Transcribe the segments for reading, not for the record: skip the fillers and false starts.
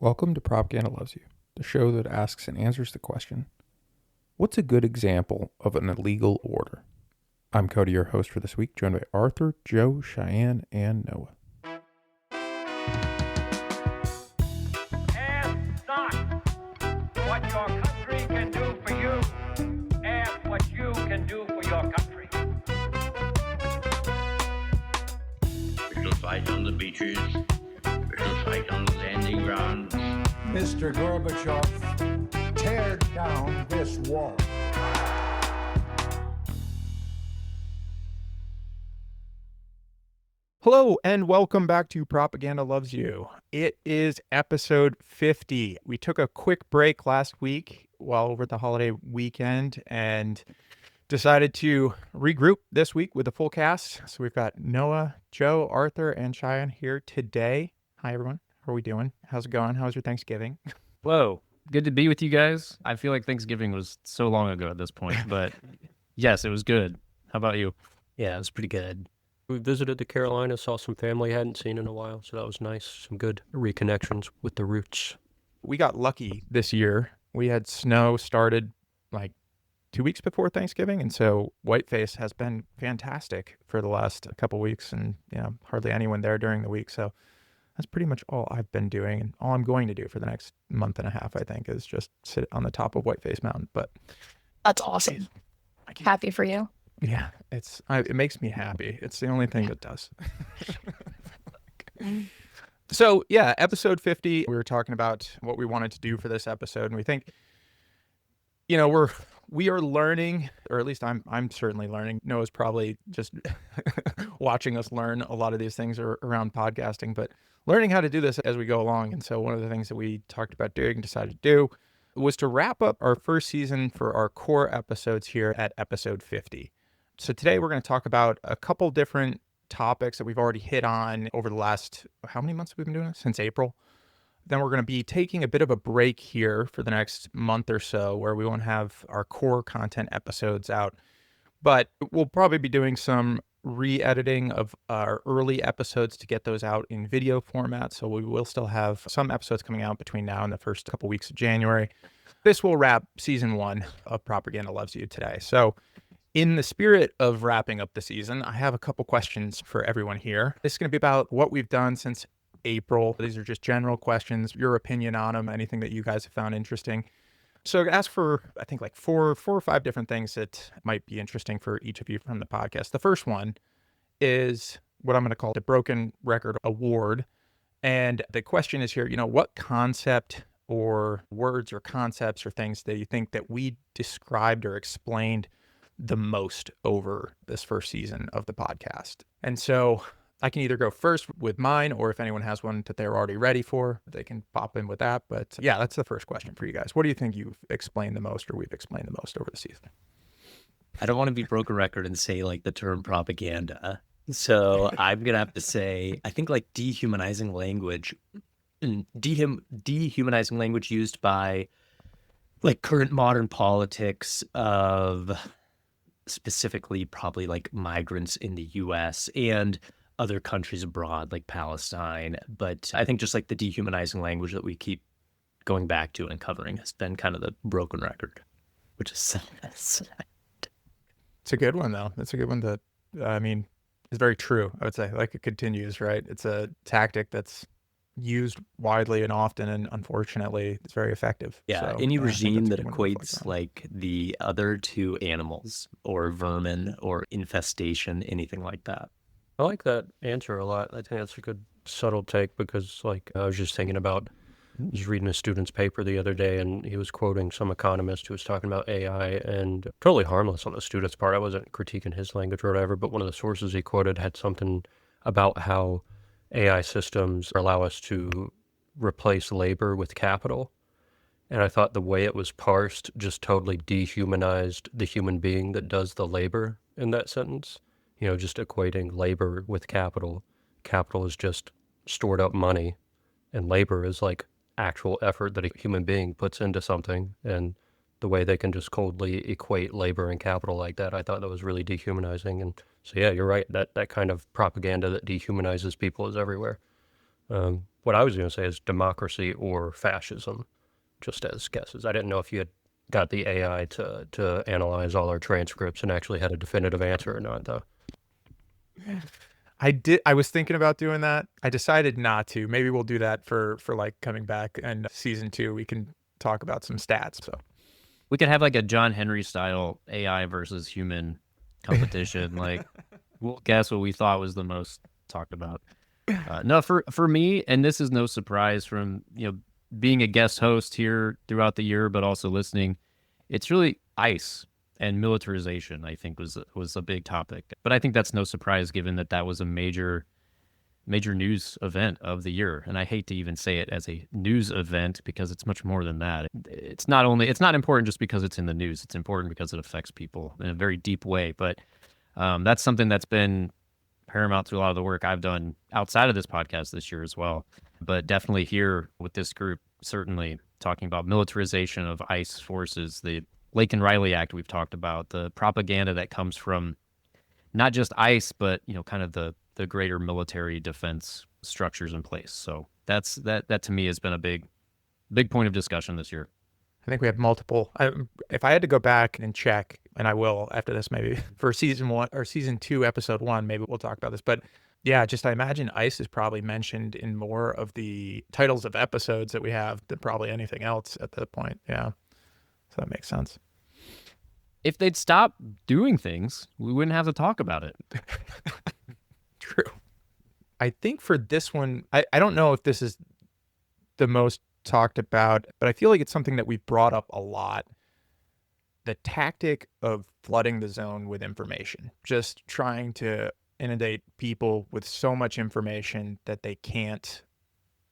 Welcome to Propaganda Loves You, the show that asks and answers the question, what's a good example of an illegal order? I'm Kodie, your host for this week, joined by Arthur, Joe, Cheyanne, and Noah. Ask not what your country can do for you. Ask what you can do for your country. We shall fight on the beaches. We shall fight on the landing grounds. Mr. Gorbachev, tear down this wall. Hello, and welcome back to Propaganda Loves You. It is episode 50. We took a quick break last week while over the holiday weekend and decided to regroup this week with the full cast. So we've got Noah, Joe, Arthur, and Cheyanne here today. Hi, everyone. How are we doing? How's it going? How's your Thanksgiving? Whoa, good to be with you guys. I feel like Thanksgiving was so long ago at this point, but yes, it was good. How about you? Yeah, it was pretty good. We visited the Carolinas, saw some family I hadn't seen in a while, so that was nice. Some good reconnections with the roots. We got lucky this year. We had snow started like 2 weeks before Thanksgiving, and so Whiteface has been fantastic for the last couple weeks, and hardly anyone there during the week. So that's pretty much all I've been doing, and all I'm going to do for the next month and a half, I think, is just sit on the top of Whiteface Mountain. But That's awesome. Happy for you. yeah, it makes me happy. It's the only thing that does. So yeah, episode 50, we were talking about what we wanted to do for this episode, and we think, we are learning, or at least I'm certainly learning. Noah's probably just watching us learn a lot of these things around podcasting, but learning how to do this as we go along. And so one of the things that we talked about doing and decided to do was to wrap up our first season for our core episodes here at episode 50. So today we're going to talk about a couple different topics that we've already hit on over the last, how many months have we been doing this? Since April. Then we're going to be taking a bit of a break here for the next month or so where we won't have our core content episodes out. But we'll probably be doing some re-editing of our early episodes to get those out in video format. So we will still have some episodes coming out between now and the first couple weeks of January. This will wrap season 1 of Propaganda Loves You today. So in the spirit of wrapping up the season, I have a couple questions for everyone here. This is going to be about what we've done since April. These are just general questions, your opinion on them, anything that you guys have found interesting. So ask for, I think, like four or five different things that might be interesting for each of you from the podcast. The first one is what I'm going to call the Broken Record Award. And the question is here, what concept or words or concepts or things that you think that we described or explained the most over this first season of the podcast? And so I can either go first with mine, or if anyone has one that they're already ready for, they can pop in with that. But yeah, that's the first question for you guys. What do you think you've explained the most, or we've explained the most over the season? I don't want to be broken record and say like the term propaganda. So I'm going to have to say, I think like dehumanizing language used by like current modern politics of specifically probably like migrants in the US and other countries abroad like Palestine. But I think just like the dehumanizing language that we keep going back to and covering has been kind of the broken record, which is sad. It's a good one, though. It's a good one that, is very true, I would say. Like, it continues, right? It's a tactic that's used widely and often, and unfortunately, it's very effective. Yeah, So, any I think regime that's a that good one to reflect equates on. like the other to animals or vermin or infestation, anything like that. I like that answer a lot. I think that's a good subtle take because, like, I was just thinking about, I was reading a student's paper the other day, and he was quoting some economist who was talking about AI, and totally harmless on the student's part. I wasn't critiquing his language or whatever, but one of the sources he quoted had something about how AI systems allow us to replace labor with capital. And I thought the way it was parsed just totally dehumanized the human being that does the labor in that sentence. Just equating labor with capital. Capital is just stored up money, and labor is like actual effort that a human being puts into something. And the way they can just coldly equate labor and capital like that, I thought that was really dehumanizing. And so, yeah, you're right. That kind of propaganda that dehumanizes people is everywhere. What what I was going to say is democracy or fascism, just as guesses. I didn't know if you had got the AI to analyze all our transcripts and actually had a definitive answer or not, though. I was thinking about doing that. I decided not to. Maybe we'll do that for like coming back and season 2. We can talk about some stats. So We could have like a John Henry style AI versus human competition. Like, we'll guess what we thought was the most talked about. No, for me, and this is no surprise from being a guest host here throughout the year, but also listening, it's really ICE and militarization. I think was a big topic, but I think that's no surprise given that was a major news event of the year. And I hate to even say it as a news event because it's much more than that. It's not important just because it's in the news. It's important because it affects people in a very deep way. But that's something that's been paramount to a lot of the work I've done outside of this podcast this year as well. But definitely here with this group, certainly talking about militarization of ICE forces, the Lake and Riley Act we've talked about, the propaganda that comes from not just ICE, but kind of the greater military defense structures in place. So that to me has been a big point of discussion this year. I think we have multiple. If I had to go back and check, and I will after this, maybe for season 1 or season 2, episode 1, maybe we'll talk about this. But yeah, I imagine ICE is probably mentioned in more of the titles of episodes that we have than probably anything else at that point. Yeah, so that makes sense. If they'd stop doing things, we wouldn't have to talk about it. True. I think for this one, I don't know if this is the most talked about, but I feel like it's something that we've brought up a lot. The tactic of flooding the zone with information, just trying to inundate people with so much information that they can't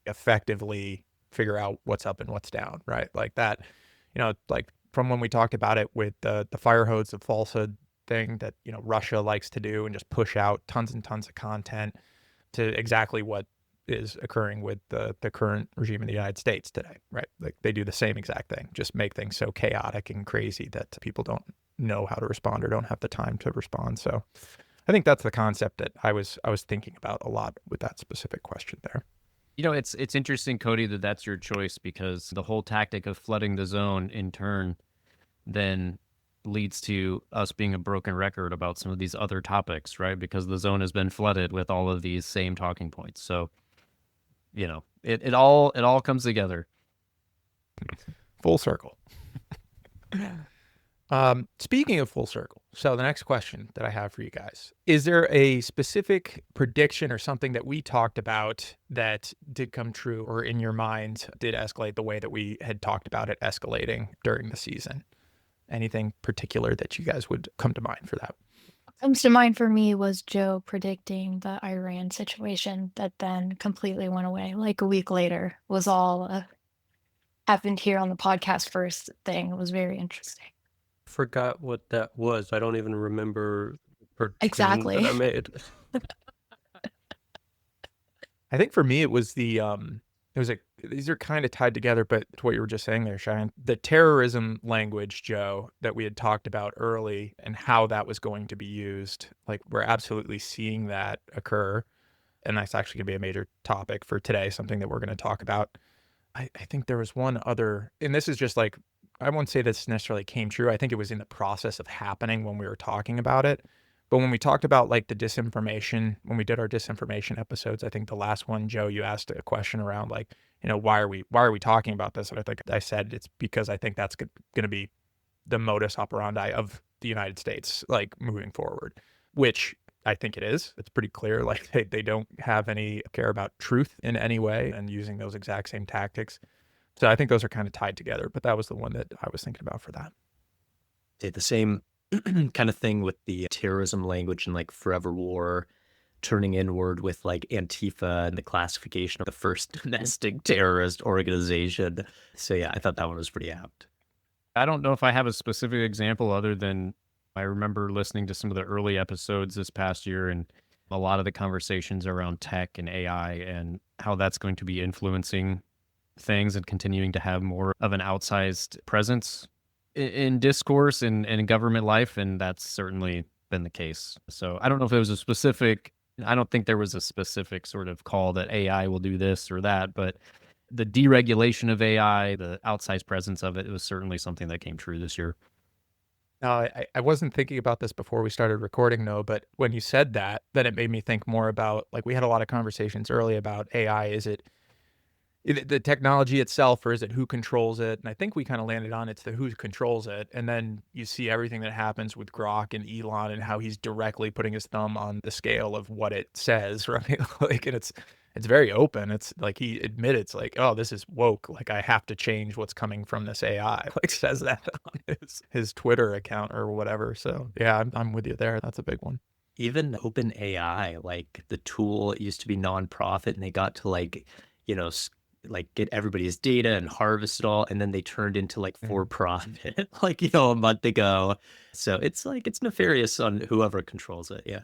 effectively figure out what's up and what's down, right? Like that, like from when we talked about it with the fire hose of falsehood thing that, Russia likes to do and just push out tons and tons of content to exactly what is occurring with the current regime in the United States today, right? Like they do the same exact thing, just make things so chaotic and crazy that people don't know how to respond or don't have the time to respond. So I think that's the concept that I was thinking about a lot with that specific question there. It's interesting, Kodie, that's your choice because the whole tactic of flooding the zone in turn then leads to us being a broken record about some of these other topics, right? Because the zone has been flooded with all of these same talking points. So, it all comes together. Full circle. Speaking of full circle, so the next question that I have for you guys, is there a specific prediction or something that we talked about that did come true or in your mind did escalate the way that we had talked about it escalating during the season? Anything particular that you guys would come to mind for that? Comes to mind for me was Joe predicting the Iran situation that then completely went away. Like a week later was all happened here on the podcast first thing. It was very interesting. Forgot what that was. I don't even remember the prediction Exactly. that I made. I think for me it was these are kind of tied together, but to what you were just saying there, Cheyanne, the terrorism language, Joe, that we had talked about early and how that was going to be used. Like we're absolutely seeing that occur. And that's actually gonna be a major topic for today, something that we're going to talk about. I think there was one other, and this is just like, I won't say this necessarily came true. I think it was in the process of happening when we were talking about it. But when we talked about like the disinformation, when we did our disinformation episodes, I think the last one, Joe, you asked a question around like, why are we talking about this? And I think I said it's because I think that's going to be the modus operandi of the United States, like moving forward, which I think it is. It's pretty clear. Like they don't have any care about truth in any way and using those exact same tactics. So I think those are kind of tied together, but that was the one that I was thinking about for that. Did the same kind of thing with the terrorism language and like Forever War turning inward with like Antifa and the classification of the first domestic terrorist organization. So yeah, I thought that one was pretty apt. I don't know if I have a specific example other than I remember listening to some of the early episodes this past year and a lot of the conversations around tech and AI and how that's going to be influencing things and continuing to have more of an outsized presence in discourse and in government life. And that's certainly been the case. So I don't know if there was a specific I don't think there was a specific sort of call that AI will do this or that, but the deregulation of AI, the outsized presence of it was certainly something that came true this year. No, I wasn't thinking about this before we started recording, no, but when you said that, then it made me think more about, like, we had a lot of conversations early about AI. Is it the technology itself, or is it who controls it? And I think we kind of landed on it's the who controls it. And then you see everything that happens with Grok and Elon and how he's directly putting his thumb on the scale of what it says, right? Like, and it's very open. It's like he admitted, it's like, oh, this is woke. Like, I have to change what's coming from this AI. Like, says that on his Twitter account or whatever. So yeah, I'm with you there. That's a big one. Even OpenAI, like the tool, it used to be nonprofit, and they got to like, like get everybody's data and harvest it all, and then they turned into like for profit, like a month ago. So it's like it's nefarious on whoever controls it. Yeah.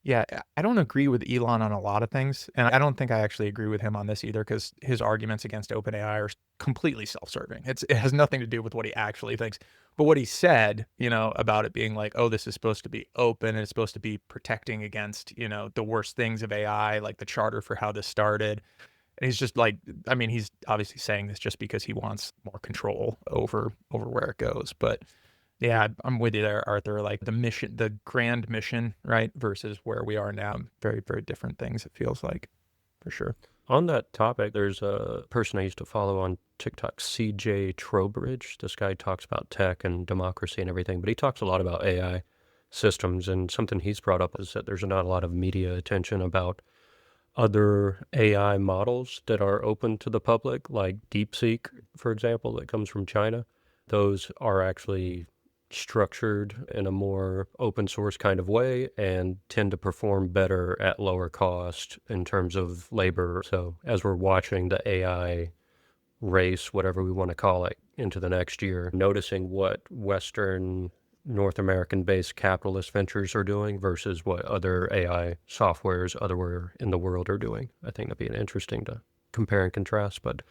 Yeah, I don't agree with Elon on a lot of things, and I don't think I actually agree with him on this either, because his arguments against OpenAI are completely self-serving. It has nothing to do with what he actually thinks. But what he said, about it being like, oh, this is supposed to be open and it's supposed to be protecting against, the worst things of AI, like the charter for how this started. And he's just like, I mean, he's obviously saying this just because he wants more control over where it goes. But yeah, I'm with you there, Arthur. Like the mission, the grand mission, right, versus where we are now, very, very different things, it feels like, for sure. On that topic, there's a person I used to follow on TikTok, CJ Trowbridge. This guy talks about tech and democracy and everything, but he talks a lot about AI systems. And something he's brought up is that there's not a lot of media attention about other AI models that are open to the public, like DeepSeek, for example, that comes from China. Those are actually structured in a more open source kind of way and tend to perform better at lower cost in terms of labor. So as we're watching the AI race, whatever we want to call it, into the next year, noticing what Western North American-based capitalist ventures are doing versus what other AI softwares otherwhere in the world are doing. I think that'd be interesting to compare and contrast. But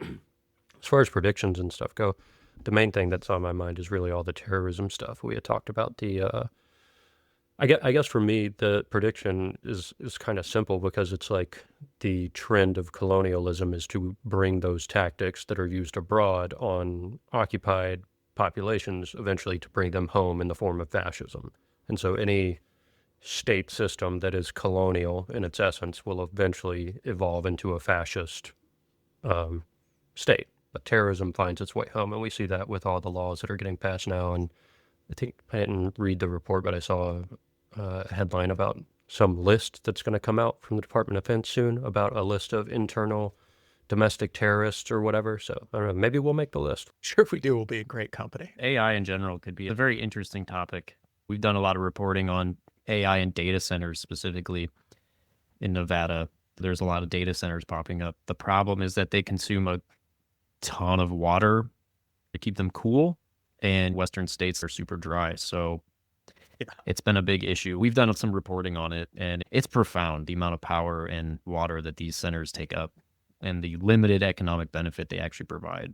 as far as predictions and stuff go, the main thing that's on my mind is really all the terrorism stuff. We had talked about I guess for me, the prediction is kind of simple, because it's like the trend of colonialism is to bring those tactics that are used abroad on occupied populations, eventually to bring them home in the form of fascism. And so any state system that is colonial in its essence will eventually evolve into a fascist state. But terrorism finds its way home, and we see that with all the laws that are getting passed now. And I think I didn't read the report, but I saw a headline about some list that's going to come out from the Department of Defense soon about a list of internal domestic terrorists or whatever. So I don't know, maybe we'll make the list. Sure, if we do, we'll be in great company. AI in general could be a very interesting topic. We've done a lot of reporting on AI and data centers, specifically in Nevada. There's a lot of data centers popping up. The problem is that they consume a ton of water to keep them cool, and Western states are super dry. So it's been a big issue. We've done some reporting on it, and it's profound, the amount of power and water that these centers take up and the limited economic benefit they actually provide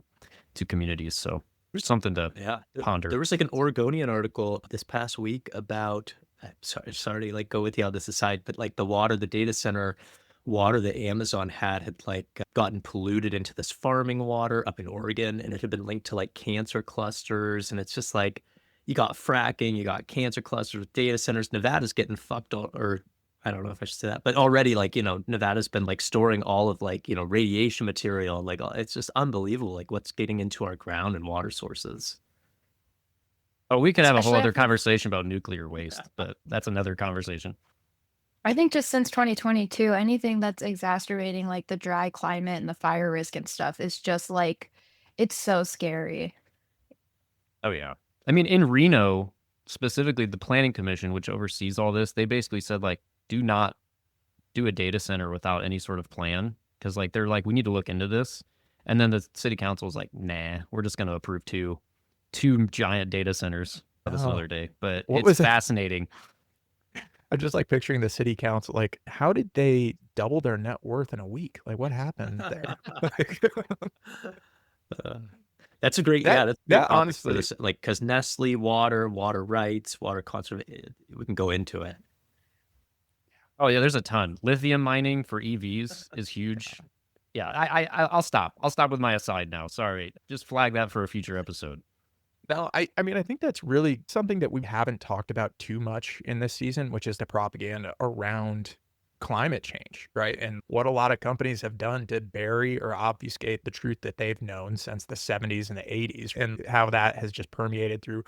to communities. So there's something to ponder. There was like an Oregonian article this past week about, sorry to like go with you on this aside, but like the data center water that Amazon had like gotten polluted into this farming water up in Oregon, and it had been linked to like cancer clusters. And it's just like, you got fracking, you got cancer clusters with data centers. Nevada's getting fucked, or I don't know if I should say that, but already like, Nevada's been like storing all of like, radiation material. Like it's just unbelievable, like what's getting into our ground and water sources. Oh, we could have a whole other conversation about nuclear waste, but that's another conversation. I think just since 2022, anything that's exacerbating like the dry climate and the fire risk and stuff is just like, it's so scary. Oh, yeah. I mean, in Reno, specifically the Planning Commission, which oversees all this, they basically said, like, do not do a data center without any sort of plan. Because, like, they're like, we need to look into this. And then the city council is like, nah, we're just going to approve two giant data centers this other day. But it's fascinating. I'm just like picturing the city council, like, how did they double their net worth in a week? Like, what happened there? That's a great, honestly, like, because Nestle, water rights, water conservation, we can go into it. Oh yeah, there's a ton. Lithium mining for EVs is huge. Yeah, I'll stop. I'll stop with my aside now. Sorry. Just flag that for a future episode. No, I mean, I think that's really something that we haven't talked about too much in this season, which is the propaganda around climate change, right? And what a lot of companies have done to bury or obfuscate the truth that they've known since the 70s and the 80s, and how that has just permeated through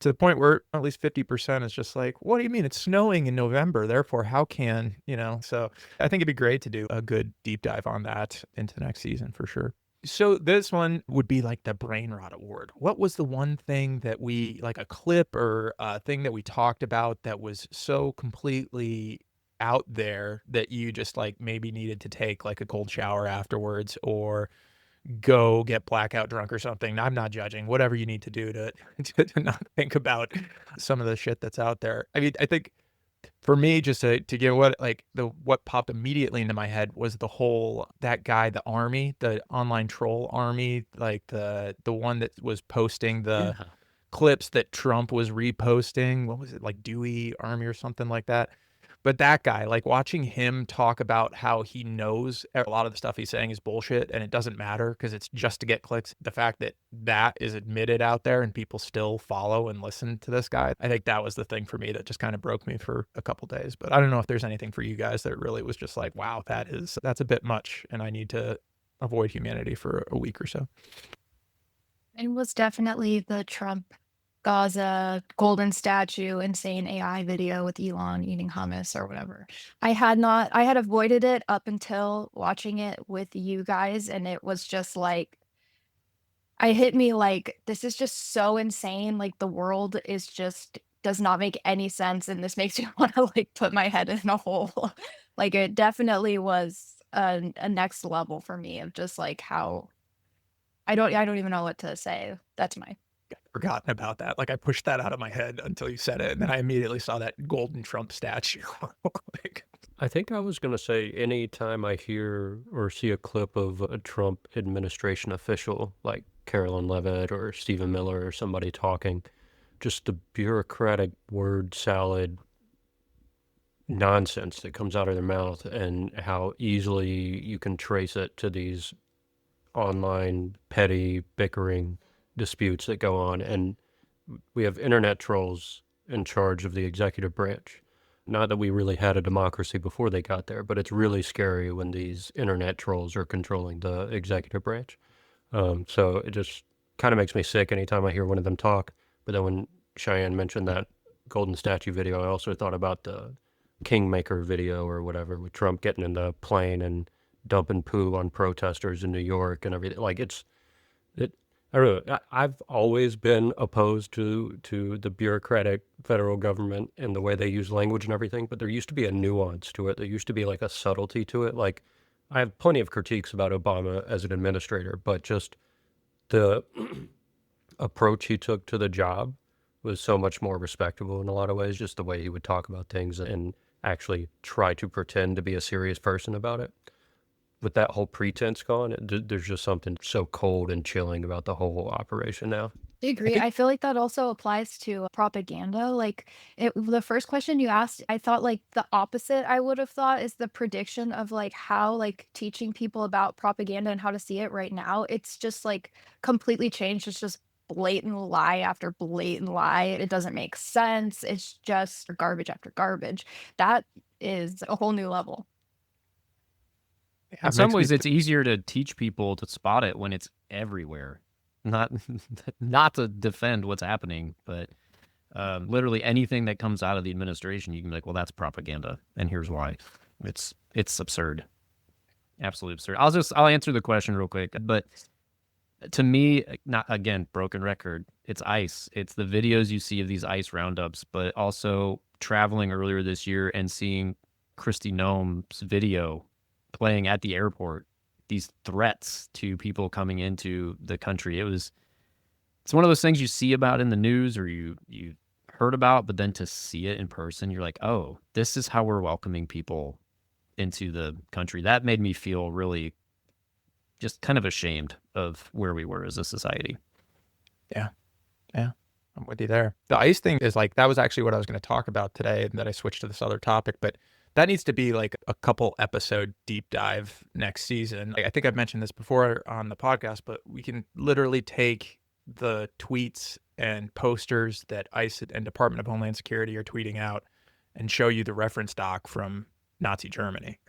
to the point where at least 50% is just like, what do you mean? It's snowing in November. Therefore, how can, So I think it'd be great to do a good deep dive on that into next season for sure. So this one would be like the brain rot award. What was the one thing that we, like a clip or a thing that we talked about that was so completely out there that you just like maybe needed to take like a cold shower afterwards or go get blackout drunk or something? I'm not judging. Whatever you need to do to to not think about some of the shit that's out there. I mean, I think for me, just to give what popped immediately into my head was the whole that guy, the army, the online troll army, like the one that was posting the clips that Trump was reposting. What was it, like Dewey Army or something like that? But that guy, like watching him talk about how he knows a lot of the stuff he's saying is bullshit and it doesn't matter because it's just to get clicks. The fact that that is admitted out there and people still follow and listen to this guy, I think that was the thing for me that just kind of broke me for a couple days. But I don't know if there's anything for you guys that really was just like, wow, that's a bit much and I need to avoid humanity for a week or so. It was definitely the Trump Gaza golden statue insane AI video with Elon eating hummus or whatever. I had avoided it up until watching it with you guys, and it was just like I hit me like this is just so insane. Like the world is just does not make any sense, and this makes me want to like put my head in a hole. Like it definitely was a next level for me of just like how I don't even know what to say. That's my Forgotten about that. Like I pushed that out of my head until you said it, and then I immediately saw that golden Trump statue. Like, I think I was going to say anytime I hear or see a clip of a Trump administration official like Carolyn Levitt or Stephen Miller or somebody talking, just the bureaucratic word salad nonsense that comes out of their mouth and how easily you can trace it to these online petty bickering disputes that go on. And we have internet trolls in charge of the executive branch. Not that we really had a democracy before they got there, but it's really scary when these internet trolls are controlling the executive branch. So it just kind of makes me sick anytime I hear one of them talk. But then when Cheyanne mentioned that golden statue video, I also thought about the Kingmaker video or whatever with Trump getting in the plane and dumping poo on protesters in New York and everything. Like I don't know. I've always been opposed to the bureaucratic federal government and the way they use language and everything, but there used to be a nuance to it. There used to be like a subtlety to it. Like I have plenty of critiques about Obama as an administrator, but just the approach he took to the job was so much more respectable in a lot of ways, just the way he would talk about things and actually try to pretend to be a serious person about it. With that whole pretense gone, there's just something so cold and chilling about the whole operation now. I agree. I feel like that also applies to propaganda. Like the first question you asked, I thought like the opposite I would have thought is the prediction of like how like teaching people about propaganda and how to see it right now. It's just like completely changed. It's just blatant lie after blatant lie. It doesn't make sense. It's just garbage after garbage. That is a whole new level. In some ways, it's easier to teach people to spot it when it's everywhere. Not to defend what's happening, but literally anything that comes out of the administration, you can be like, well, that's propaganda, and here's why. It's absurd, absolutely absurd. I'll answer the question real quick, but to me, not again, broken record. It's ICE. It's the videos you see of these ICE roundups, but also traveling earlier this year and seeing Kristi Noem's video playing at the airport, these threats to people coming into the country. It's one of those things you see about in the news or you heard about, but then to see it in person, you're like, oh, this is how we're welcoming people into the country. That made me feel really just kind of ashamed of where we were as a society. Yeah. I'm with you there. The ICE thing is like, that was actually what I was going to talk about today, and that I switched to this other topic, but That needs to be like a couple episode deep dive next season. I think I've mentioned this before on the podcast, but we can literally take the tweets and posters that ICE and Department of Homeland Security are tweeting out and show you the reference doc from Nazi Germany.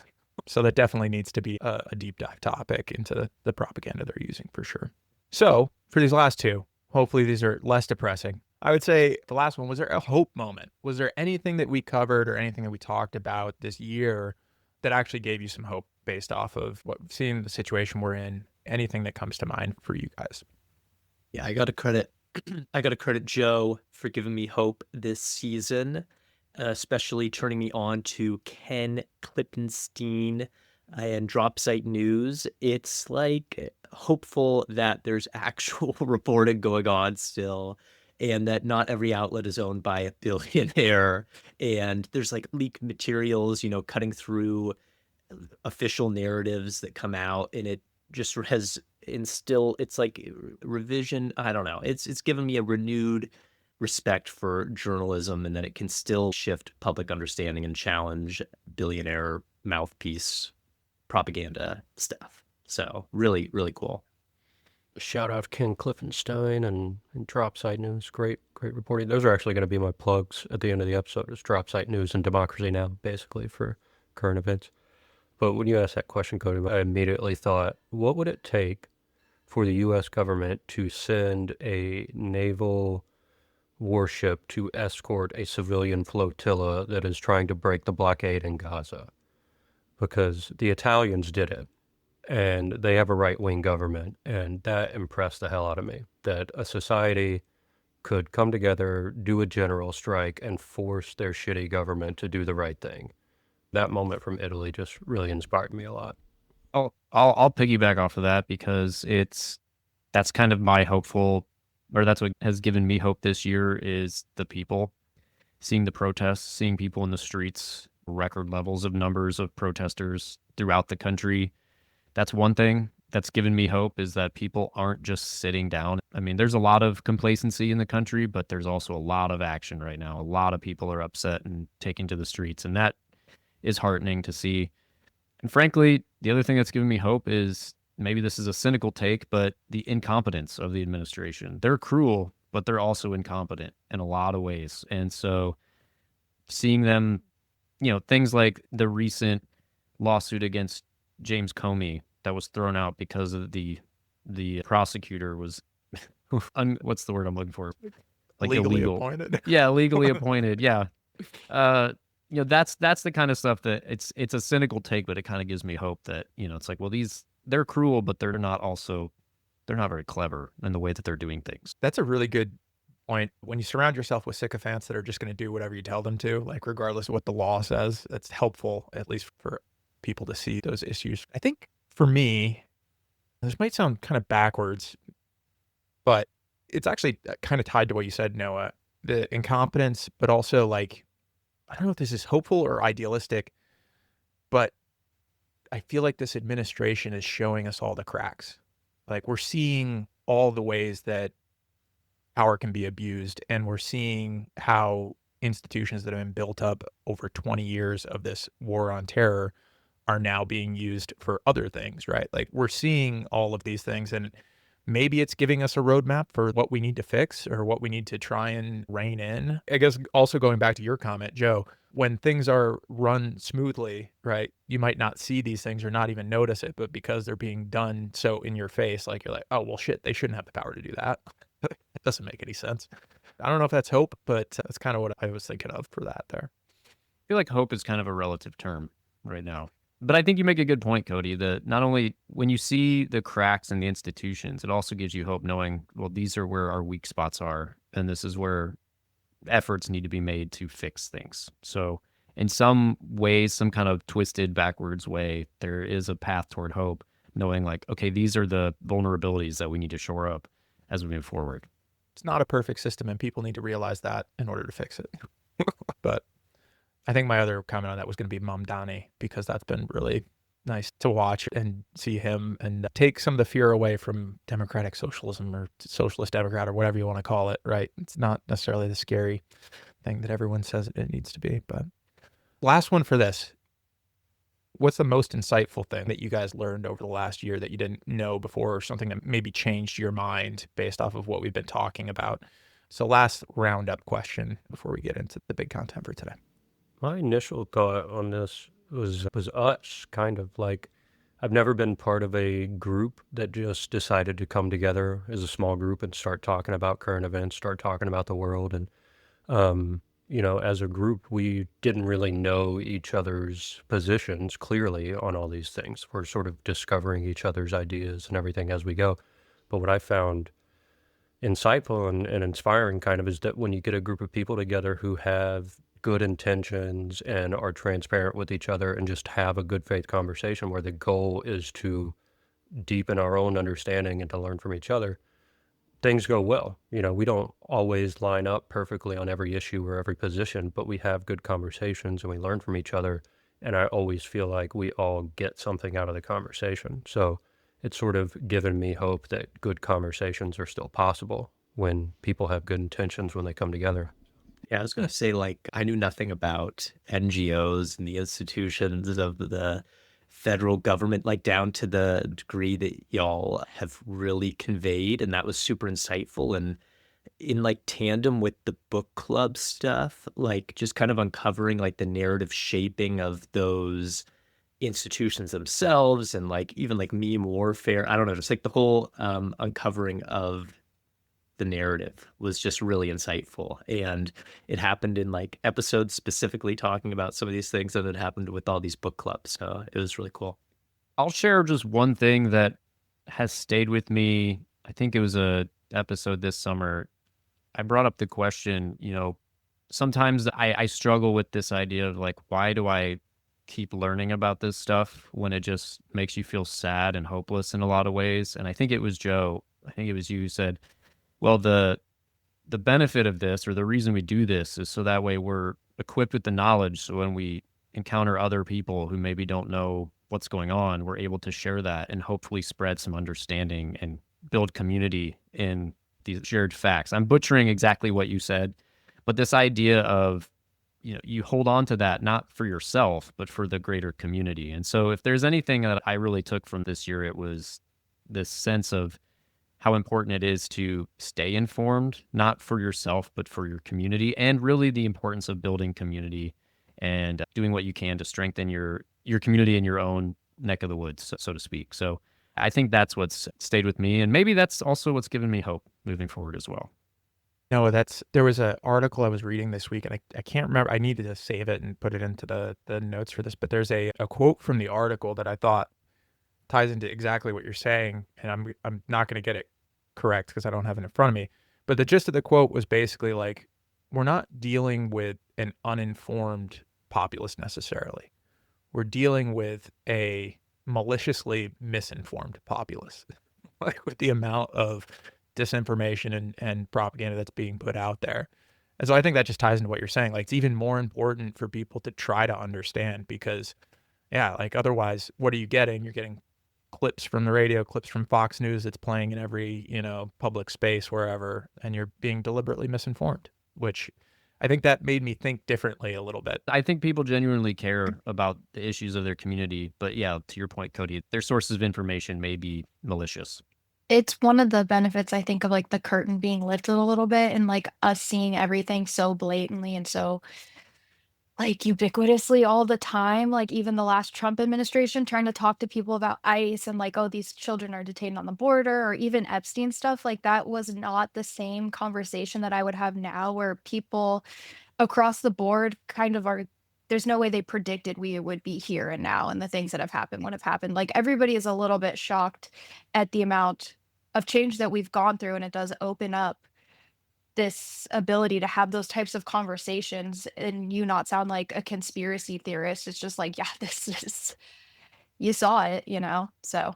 So that definitely needs to be a deep dive topic into the propaganda they're using for sure. So for these last two, hopefully these are less depressing. I would say the last one, was there a hope moment? Was there anything that we covered or anything that we talked about this year that actually gave you some hope based off of seeing the situation we're in? Anything that comes to mind for you guys? Yeah, I got to credit Joe for giving me hope this season, especially turning me on to Ken Klippenstein and Dropsite News. It's like hopeful that there's actual reporting going on still, and that not every outlet is owned by a billionaire. And there's like leaked materials, cutting through official narratives that come out, and it just has it's like revision. I don't know. It's given me a renewed respect for journalism, and that it can still shift public understanding and challenge billionaire mouthpiece propaganda stuff. So really, really cool. Shout out Ken Klippenstein and Dropsite News. Great reporting. Those are actually going to be my plugs at the end of the episode. It's Dropsite News and Democracy Now, basically, for current events. But when you asked that question, Kodie, I immediately thought, what would it take for the U.S. government to send a naval warship to escort a civilian flotilla that is trying to break the blockade in Gaza? Because the Italians did it, and they have a right-wing government, and that impressed the hell out of me, that a society could come together, do a general strike, and force their shitty government to do the right thing. That moment from Italy just really inspired me a lot. I'll piggyback off of that, because that's kind of my hopeful, or that's what has given me hope this year, is the people. Seeing the protests, seeing people in the streets, record levels of numbers of protesters throughout the country. That's one thing that's given me hope, is that people aren't just sitting down. I mean, there's a lot of complacency in the country, but there's also a lot of action right now. A lot of people are upset and taking to the streets, and that is heartening to see. And frankly, the other thing that's given me hope is, maybe this is a cynical take, but the incompetence of the administration. They're cruel, but they're also incompetent in a lot of ways. And so seeing them, things like the recent lawsuit against James Comey that was thrown out because of the prosecutor was, what's the word I'm looking for? Like legally illegal. appointed. Yeah, legally appointed. Yeah. That's the kind of stuff that it's a cynical take, but it kind of gives me hope that, it's like, well, they're cruel, but they're not very clever in the way that they're doing things. That's a really good point. When you surround yourself with sycophants that are just going to do whatever you tell them to, like regardless of what the law says, that's helpful, at least for people to see those issues. I think for me, this might sound kind of backwards, but it's actually kind of tied to what you said, Noah, the incompetence, but also like, I don't know if this is hopeful or idealistic, but I feel like this administration is showing us all the cracks. Like, we're seeing all the ways that power can be abused, and we're seeing how institutions that have been built up over 20 years of this war on terror are now being used for other things, right? Like, we're seeing all of these things, and maybe it's giving us a roadmap for what we need to fix or what we need to try and rein in. I guess also going back to your comment, Joe, when things are run smoothly, right, you might not see these things or not even notice it, but because they're being done so in your face, like, you're like, oh, well, shit, they shouldn't have the power to do that. It doesn't make any sense. I don't know if that's hope, but that's kind of what I was thinking of for that there. I feel like hope is kind of a relative term right now. But I think you make a good point, Kodie, that not only when you see the cracks in the institutions, it also gives you hope knowing, well, these are where our weak spots are, and this is where efforts need to be made to fix things. So in some ways, some kind of twisted backwards way, there is a path toward hope, knowing like, okay, these are the vulnerabilities that we need to shore up as we move forward. It's not a perfect system, and people need to realize that in order to fix it. But I think my other comment on that was going to be Mamdani, because that's been really nice to watch and see him and take some of the fear away from democratic socialism or socialist democrat or whatever you want to call it, right? It's not necessarily the scary thing that everyone says it needs to be. But last one for this. what's the most insightful thing that you guys learned over the last year that you didn't know before, or something that maybe changed your mind based off of what we've been talking about? So last roundup question before we get into the big content for today. My initial thought on this was us kind of like, I've never been part of a group that just decided to come together as a small group and start talking about current events, start talking about the world. And, as a group, we didn't really know each other's positions clearly on all these things. We're sort of discovering each other's ideas and everything as we go. But what I found insightful and inspiring kind of is that when you get a group of people together who have good intentions and are transparent with each other and just have a good faith conversation where the goal is to deepen our own understanding and to learn from each other, things go well. We don't always line up perfectly on every issue or every position, but we have good conversations and we learn from each other. And I always feel like we all get something out of the conversation. So it's sort of given me hope that good conversations are still possible when people have good intentions when they come together. Yeah, I was going to say, like, I knew nothing about NGOs and the institutions of the federal government, like down to the degree that y'all have really conveyed. And that was super insightful. And in like tandem with the book club stuff, like just kind of uncovering like the narrative shaping of those institutions themselves and like even like meme warfare. I don't know, just like the whole uncovering of the narrative was just really insightful. And it happened in like episodes specifically talking about some of these things that had happened with all these book clubs. So it was really cool. I'll share just one thing that has stayed with me. I think it was a episode this summer. I brought up the question, sometimes I struggle with this idea of like, why do I keep learning about this stuff when it just makes you feel sad and hopeless in a lot of ways? And I think it was Joe, I think it was you who said, well, the benefit of this, or the reason we do this, is so that way we're equipped with the knowledge. So when we encounter other people who maybe don't know what's going on, we're able to share that and hopefully spread some understanding and build community in these shared facts. I'm butchering exactly what you said, but this idea of, you hold on to that not for yourself, but for the greater community. And so if there's anything that I really took from this year, it was this sense of how important it is to stay informed, not for yourself, but for your community, and really the importance of building community and doing what you can to strengthen your community in your own neck of the woods, so to speak. So I think that's what's stayed with me, and maybe that's also what's given me hope moving forward as well. No, there was an article I was reading this week, and I can't remember. I needed to save it and put it into the notes for this, but there's a quote from the article that I thought ties into exactly what you're saying, and I'm not going to get it correct because I don't have it in front of me. But the gist of the quote was basically like, we're not dealing with an uninformed populace necessarily. We're dealing with a maliciously misinformed populace, like with the amount of disinformation and propaganda that's being put out there. And so I think that just ties into what you're saying. Like, it's even more important for people to try to understand because, yeah, like otherwise, what are you getting? You're getting clips from the radio, clips from Fox News that's playing in every, public space, wherever, and you're being deliberately misinformed, which I think that made me think differently a little bit. I think people genuinely care about the issues of their community, but yeah, to your point, Kodie, their sources of information may be malicious. It's one of the benefits, I think, of like the curtain being lifted a little bit and like us seeing everything so blatantly and so like ubiquitously all the time. Like even the last Trump administration trying to talk to people about ICE and like, oh, these children are detained on the border, or even Epstein stuff. Like that was not the same conversation that I would have now, where people across the board kind of are. There's no way they predicted we would be here and now, and the things that have happened would have happened. Like everybody is a little bit shocked at the amount of change that we've gone through, and it does open up this ability to have those types of conversations and you not sound like a conspiracy theorist. It's just like, yeah, this is, you saw it, so.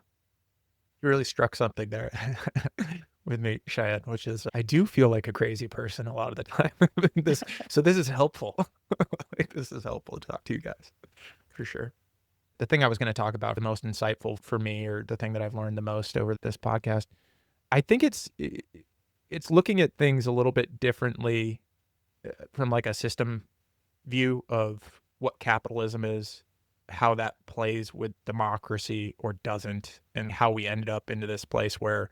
You really struck something there with me, Cheyanne, which is I do feel like a crazy person a lot of the time. So this is helpful. This is helpful to talk to you guys, for sure. The thing I was going to talk about, the most insightful for me, or the thing that I've learned the most over this podcast, I think it's looking at things a little bit differently from like a system view of what capitalism is how that plays with democracy or doesn't, and how we ended up into this place where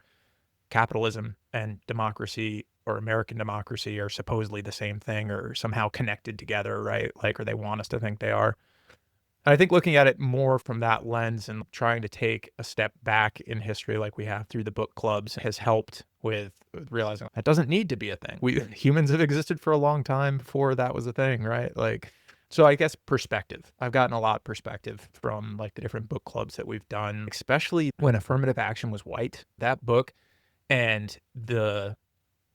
capitalism and democracy, or American democracy, are supposedly the same thing or somehow connected together, right? Like, or they want us to think they are. And I think looking at it more from that lens and trying to take a step back in history like we have through the book clubs has helped with realizing that doesn't need to be a thing. Humans have existed for a long time before that was a thing, right? Like, so I guess perspective. I've gotten a lot of perspective from like the different book clubs that we've done, especially when affirmative action was white. That book and the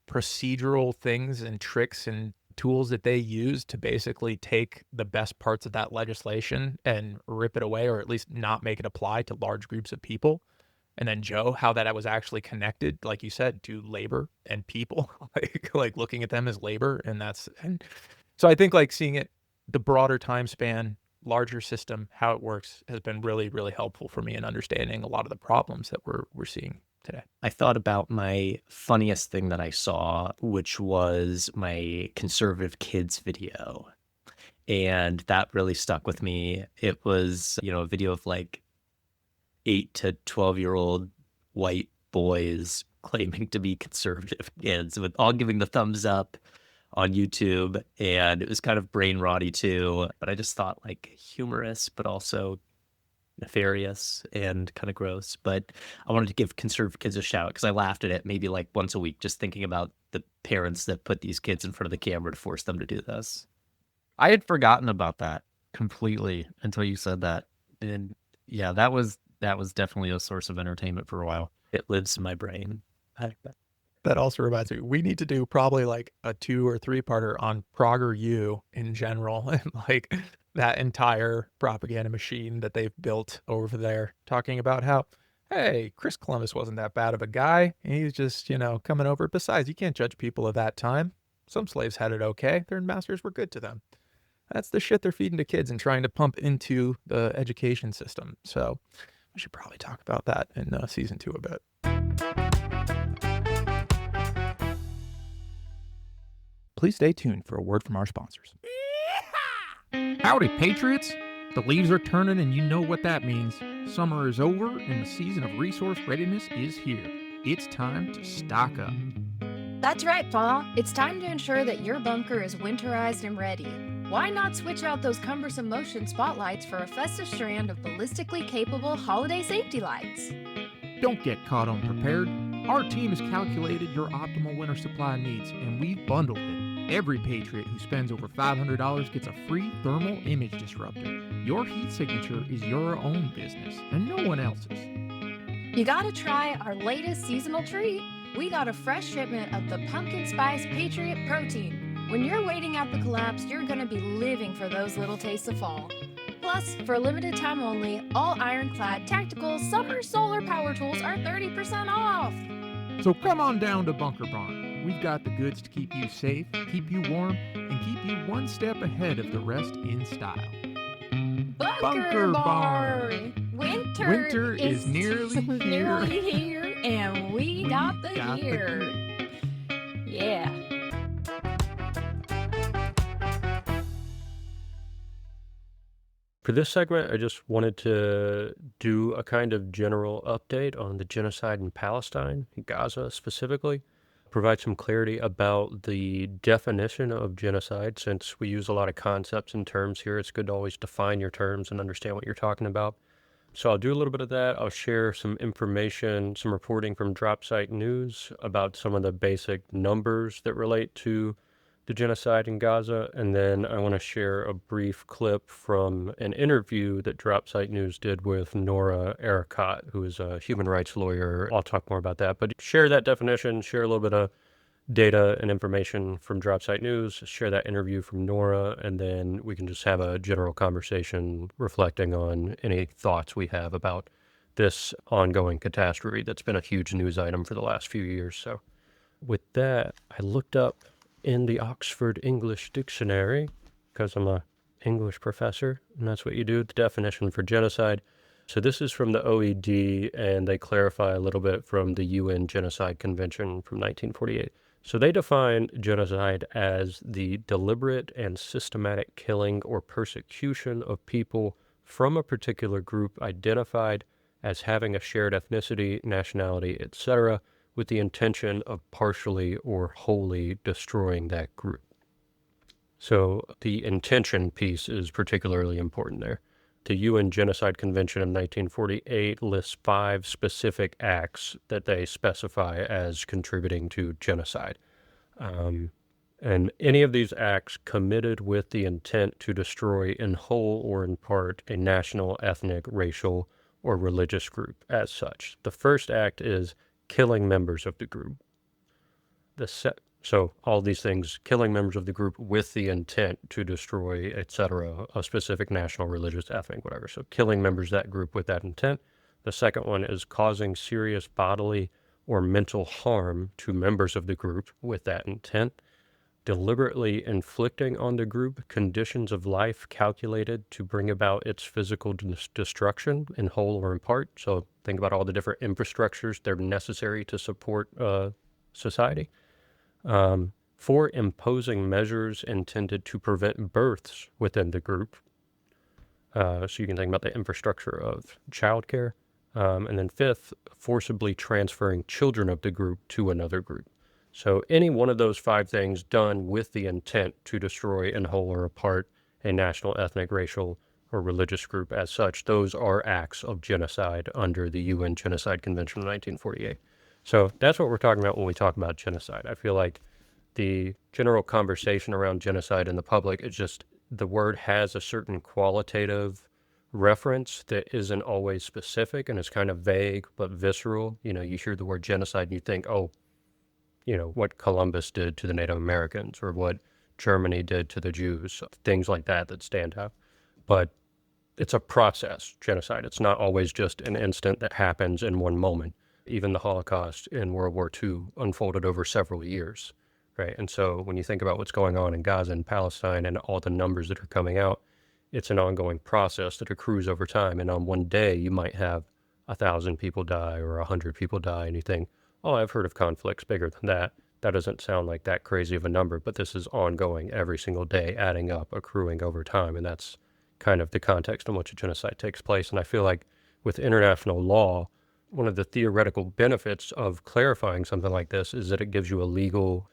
procedural things and tricks and tools that they use to basically take the best parts of that legislation and rip it away, or at least not make it apply to large groups of people. And then Joe, how that was actually connected, like you said, to labor and people, like looking at them as labor. And so I think like seeing it, the broader time span, larger system, how it works has been really, really helpful for me in understanding a lot of the problems that we're seeing today. I thought about my funniest thing that I saw, which was my conservative kids video. And that really stuck with me. It was, a video of like 8 to 12-year-old white boys claiming to be conservative kids, with all giving the thumbs up on YouTube. And it was kind of brain rotty too. But I just thought like humorous, but also nefarious and kind of gross. But I wanted to give conservative kids a shout because I laughed at it maybe like once a week, just thinking about the parents that put these kids in front of the camera to force them to do this. I had forgotten about that completely until you said that. And yeah, that was definitely a source of entertainment for a while. It lives in my brain. That also reminds me, we need to do probably like a 2 or 3-parter on ProggerU in general, and like that entire propaganda machine that they've built over there, talking about how, hey, Chris Columbus wasn't that bad of a guy. He's just, coming over. Besides, you can't judge people of that time. Some slaves had it okay. Their masters were good to them. That's the shit they're feeding to kids and trying to pump into the education system. So we should probably talk about that in season 2 a bit. Please stay tuned for a word from our sponsors. Howdy, Patriots! The leaves are turning and you know what that means. Summer is over and the season of resource readiness is here. It's time to stock up. That's right, Pa. It's time to ensure that your bunker is winterized and ready. Why not switch out those cumbersome motion spotlights for a festive strand of ballistically capable holiday safety lights? Don't get caught unprepared. Our team has calculated your optimal winter supply needs, and we've bundled it. Every Patriot who spends over $500 gets a free thermal image disruptor. Your heat signature is your own business, and no one else's. You gotta try our latest seasonal treat. We got a fresh shipment of the Pumpkin Spice Patriot Protein. When you're waiting out the collapse, you're gonna be living for those little tastes of fall. Plus, for a limited time only, all ironclad tactical summer solar power tools are 30% off. So come on down to Bunker Barn. We've got the goods to keep you safe, keep you warm, and keep you one step ahead of the rest in style. Bunker Barn! Winter is nearly here. nearly here, and we got the gear. Yeah. For this segment, I just wanted to do a kind of general update on the genocide in Palestine, Gaza specifically, provide some clarity about the definition of genocide. Since we use a lot of concepts and terms here, it's good to always define your terms and understand what you're talking about. So I'll do a little bit of that. I'll share some information, some reporting from Dropsite News about some of the basic numbers that relate to the genocide in Gaza, and then I want to share a brief clip from an interview that Dropsite News did with Nora Ericott, who is a human rights lawyer. I'll talk more about that, but share that definition, share a little bit of data and information from Dropsite News, share that interview from Nora, and then we can just have a general conversation reflecting on any thoughts we have about this ongoing catastrophe that's been a huge news item for the last few years. So with that, I looked up in the Oxford English Dictionary, because I'm a English professor, and that's what you do, the definition for genocide. So this is from the OED, and they clarify a little bit from the UN Genocide Convention from 1948. So they define genocide as the deliberate and systematic killing or persecution of people from a particular group identified as having a shared ethnicity, nationality, etc., with the intention of partially or wholly destroying that group. So the intention piece is particularly important there. The UN Genocide Convention of 1948 lists 5 specific acts that they specify as contributing to genocide. And any of these acts committed with the intent to destroy in whole or in part a national, ethnic, racial, or religious group as such. The first act is killing members of the group. So all these things, killing members of the group with the intent to destroy, etc., a specific national, religious, ethnic, whatever. So killing members of that group with that intent. The second one is causing serious bodily or mental harm to members of the group with that intent. Deliberately inflicting on the group conditions of life calculated to bring about its physical destruction in whole or in part. So think about all the different infrastructures that are necessary to support society. 4, imposing measures intended to prevent births within the group. So you can think about the infrastructure of childcare. And then 5th, forcibly transferring children of the group to another group. So any one of those 5 things done with the intent to destroy in whole or in part a national, ethnic, racial, or religious group as such, those are acts of genocide under the UN Genocide Convention of 1948. So that's what we're talking about when we talk about genocide. I feel like the general conversation around genocide in the public is just the word has a certain qualitative reference that isn't always specific and is kind of vague but visceral. You hear the word genocide and you think, oh, what Columbus did to the Native Americans or what Germany did to the Jews, things like that stand out. But it's a process, genocide. It's not always just an instant that happens in one moment. Even the Holocaust in World War II unfolded over several years, right? And so when you think about what's going on in Gaza and Palestine and all the numbers that are coming out, it's an ongoing process that accrues over time. And on one day, you might have 1,000 people die or 100 people die, and you think, oh, I've heard of conflicts bigger than that. That doesn't sound like that crazy of a number, but this is ongoing every single day, adding up, accruing over time. And that's kind of the context in which a genocide takes place. And I feel like with international law, one of the theoretical benefits of clarifying something like this is that it gives you a legal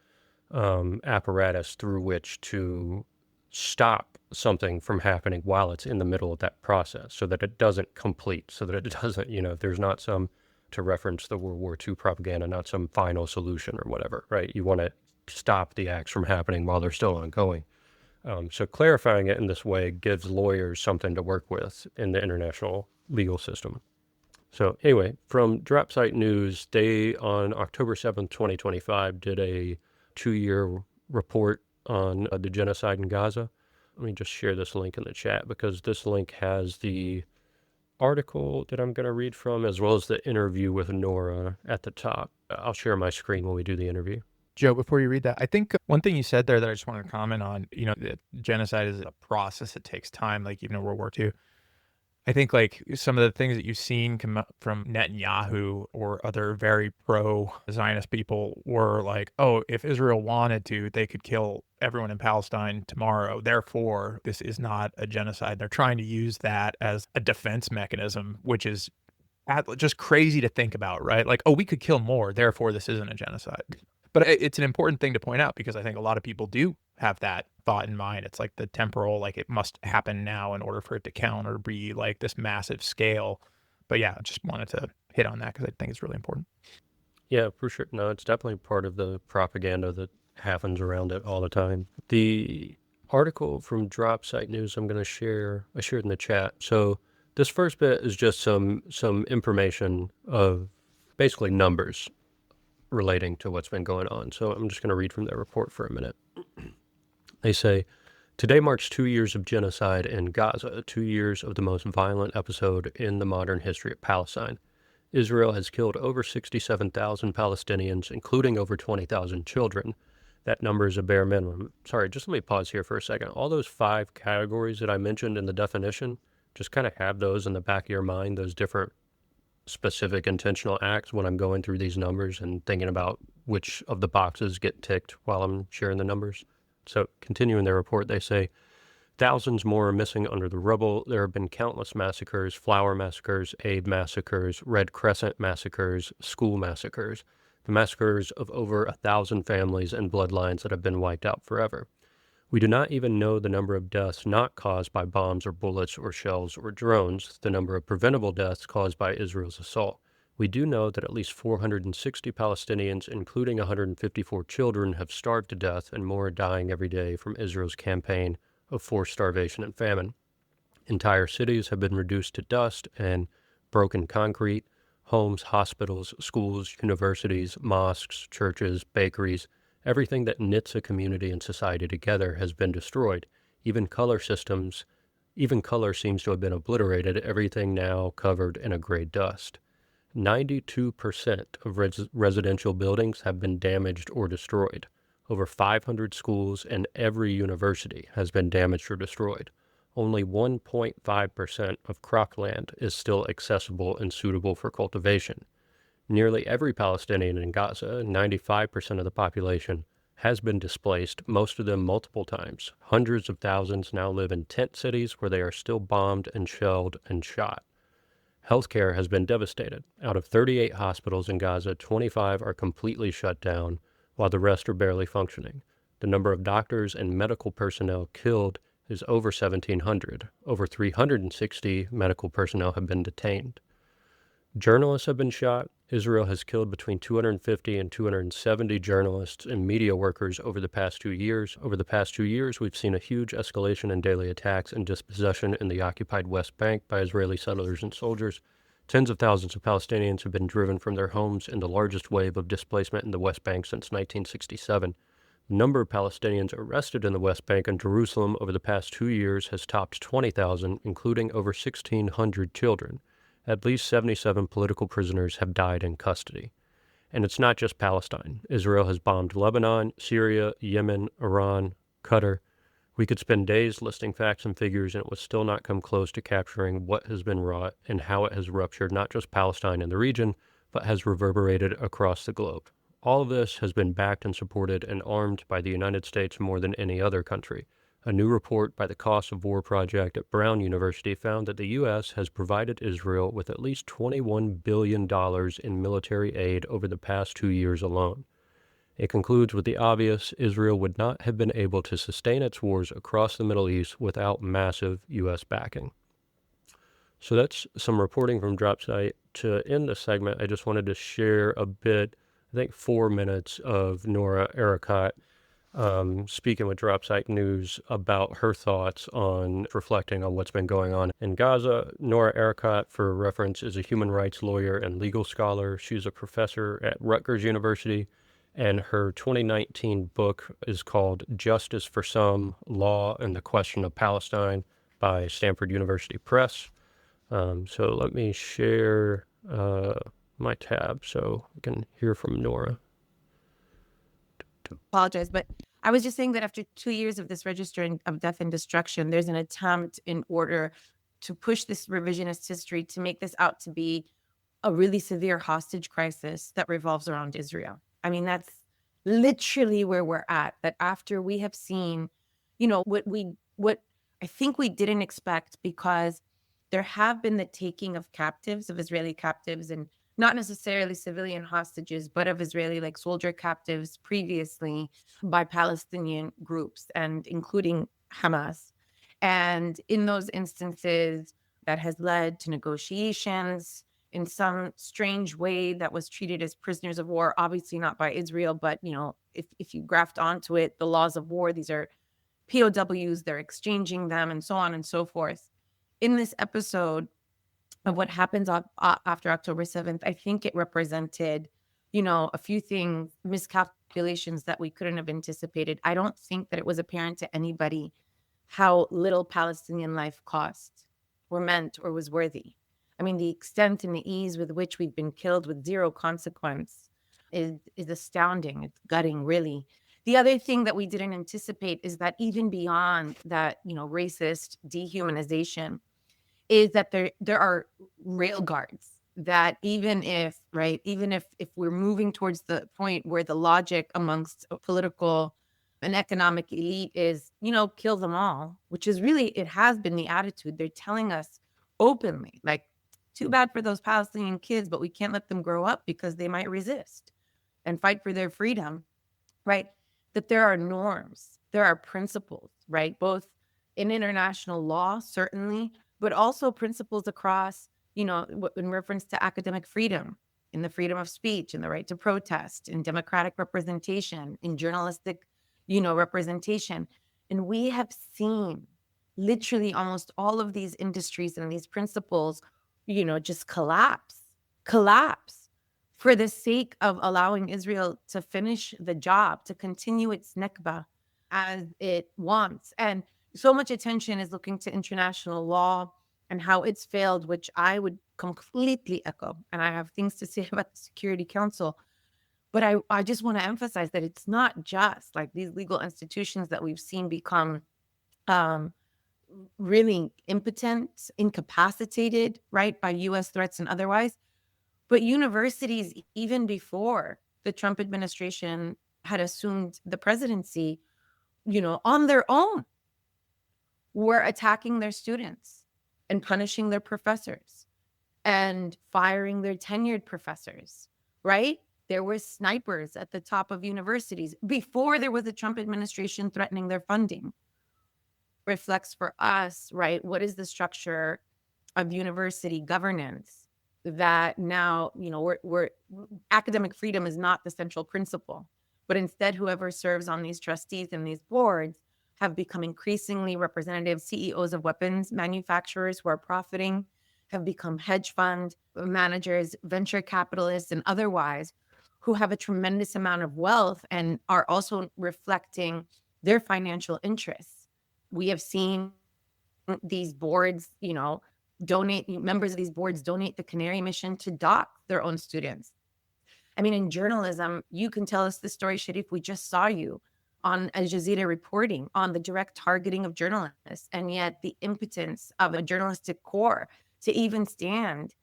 apparatus through which to stop something from happening while it's in the middle of that process so that it doesn't complete, so that it doesn't, there's not some, to reference the World War II propaganda, not some final solution or whatever, right? You want to stop the acts from happening while they're still ongoing. So clarifying it in this way gives lawyers something to work with in the international legal system. So anyway, from Dropsite News, they on October 7th, 2025, did a 2-year report on the genocide in Gaza. Let me just share this link in the chat because this link has the article that I'm going to read from as well as the interview with Nora at the top. I'll share my screen when we do the interview. Joe, before you read that, I think one thing you said there that I just want to comment on, that genocide is a process. It takes time, like even in World War II. I think like some of the things that you've seen come up from Netanyahu or other very pro-Zionist people were like, oh, if Israel wanted to, they could kill everyone in Palestine tomorrow. Therefore, this is not a genocide. They're trying to use that as a defense mechanism, which is just crazy to think about, right? Like, oh, we could kill more. Therefore, this isn't a genocide. But it's an important thing to point out because I think a lot of people do have that thought in mind. It's like the temporal, like it must happen now in order for it to count or be like this massive scale. But yeah, I just wanted to hit on that because I think it's really important. Yeah, for sure. No, it's definitely part of the propaganda that happens around it all the time. The article from Dropsite News I'm going to share, I shared in the chat. So this first bit is just some information of basically numbers relating to what's been going on. So I'm just going to read from their report for a minute. They say, today marks 2 years of genocide in Gaza, 2 years of the most violent episode in the modern history of Palestine. Israel has killed over 67,000 Palestinians, including over 20,000 children. That number is a bare minimum. Sorry, just let me pause here for a second. All those 5 categories that I mentioned in the definition, just kind of have those in the back of your mind, those different specific intentional acts when I'm going through these numbers and thinking about which of the boxes get ticked while I'm sharing the numbers. So continuing their report, they say, Thousands more are missing under the rubble. There have been countless massacres, flower massacres, aid massacres, Red Crescent massacres, school massacres, the massacres of over 1,000 families and bloodlines that have been wiped out forever. We do not even know the number of deaths not caused by bombs or bullets or shells or drones, the number of preventable deaths caused by Israel's assault. We do know that at least 460 Palestinians, including 154 children, have starved to death, and more are dying every day from Israel's campaign of forced starvation and famine. Entire cities have been reduced to dust and broken concrete. Homes, hospitals, schools, universities, mosques, churches, bakeries, everything that knits a community and society together has been destroyed. Even color seems to have been obliterated, everything now covered in a gray dust. 92% of residential buildings have been damaged or destroyed. Over 500 schools and every university has been damaged or destroyed. Only 1.5% of cropland is still accessible and suitable for cultivation. Nearly every Palestinian in Gaza, 95% of the population, has been displaced, most of them multiple times. Hundreds of thousands now live in tent cities where they are still bombed and shelled and shot. Healthcare has been devastated. Out of 38 hospitals in Gaza, 25 are completely shut down, while the rest are barely functioning. The number of doctors and medical personnel killed is over 1,700. Over 360 medical personnel have been detained. Journalists have been shot. Israel has killed between 250 and 270 journalists and media workers over the past 2 years. Over the past 2 years, we've seen a huge escalation in daily attacks and dispossession in the occupied West Bank by Israeli settlers and soldiers. Tens of thousands of Palestinians have been driven from their homes in the largest wave of displacement in the West Bank since 1967. The number of Palestinians arrested in the West Bank and Jerusalem over the past 2 years has topped 20,000, including over 1,600 children. At least 77 political prisoners have died in custody. And it's not just Palestine. Israel has bombed Lebanon, Syria, Yemen, Iran, Qatar. We could spend days listing facts and figures, and it would still not come close to capturing what has been wrought and how it has ruptured not just Palestine and the region, but has reverberated across the globe. All of this has been backed and supported and armed by the United States more than any other country. A new report by the Cost of War Project at Brown University found that the U.S. has provided Israel with at least $21 billion in military aid over the past 2 years alone. It concludes with the obvious: Israel would not have been able to sustain its wars across the Middle East without massive U.S. backing. So that's some reporting from DropSite. To end the segment, I just wanted to share a bit, I think 4 minutes of Nora Erekat speaking with DropSite News about her thoughts on reflecting on what's been going on in Gaza. Nora Erekat, for reference, is a human rights lawyer and legal scholar. She's a professor at Rutgers University, and her 2019 book is called Justice for Some: Law and the Question of Palestine by Stanford University Press. So let me share my tab so we can hear from Nora. Apologize, but I was just saying that after 2 years of this registering of death and destruction, there's an attempt in order to push this revisionist history to make this out to be a really severe hostage crisis that revolves around Israel. I mean, that's literally where we're at, that after we have seen, what I think we didn't expect, because there have been the taking of captives, of Israeli captives, and not necessarily civilian hostages, but of Israeli soldier captives previously by Palestinian groups, and including Hamas. And in those instances, that has led to negotiations in some strange way that was treated as prisoners of war, obviously not by Israel, but if you graft onto it the laws of war, these are POWs, they're exchanging them, and so on and so forth. In this episode of what happens after October 7th, I think it represented, a few things, miscalculations that we couldn't have anticipated. I don't think that it was apparent to anybody how little Palestinian life cost, or meant, or was worthy. I mean, the extent and the ease with which we've been killed with zero consequence is astounding. It's gutting, really. The other thing that we didn't anticipate is that even beyond that, racist dehumanization, is that there are rail guards that even if we're moving towards the point where the logic amongst political an economic elite is, kill them all, which is really, it has been the attitude. They're telling us openly, like, too bad for those Palestinian kids, but we can't let them grow up because they might resist and fight for their freedom, right? That there are norms, there are principles, right? Both in international law, certainly, but also principles across, in reference to academic freedom, in the freedom of speech, in the right to protest, in democratic representation, in journalistic, representation. And we have seen literally almost all of these industries and these principles, just collapse for the sake of allowing Israel to finish the job, to continue its Nakba as it wants. And so much attention is looking to international law and how it's failed, which I would completely echo. And I have things to say about the Security Council. But I just want to emphasize that it's not just like these legal institutions that we've seen become really impotent, incapacitated, right, by US threats and otherwise. But universities, even before the Trump administration had assumed the presidency, on their own, were attacking their students and punishing their professors and firing their tenured professors, right? There were snipers at the top of universities before there was a Trump administration threatening their funding. Reflects for us, right? What is the structure of university governance that now, we're academic freedom is not the central principle, but instead whoever serves on these trustees and these boards have become increasingly representative CEOs of weapons manufacturers who are profiting, have become hedge fund managers, venture capitalists, and otherwise, who have a tremendous amount of wealth and are also reflecting their financial interests. We have seen these boards, members of these boards donate the Canary Mission to dock their own students. I mean, in journalism, you can tell us the story, Sharif. We just saw you on Al Jazeera reporting on the direct targeting of journalists, and yet the impotence of a journalistic corps to even stand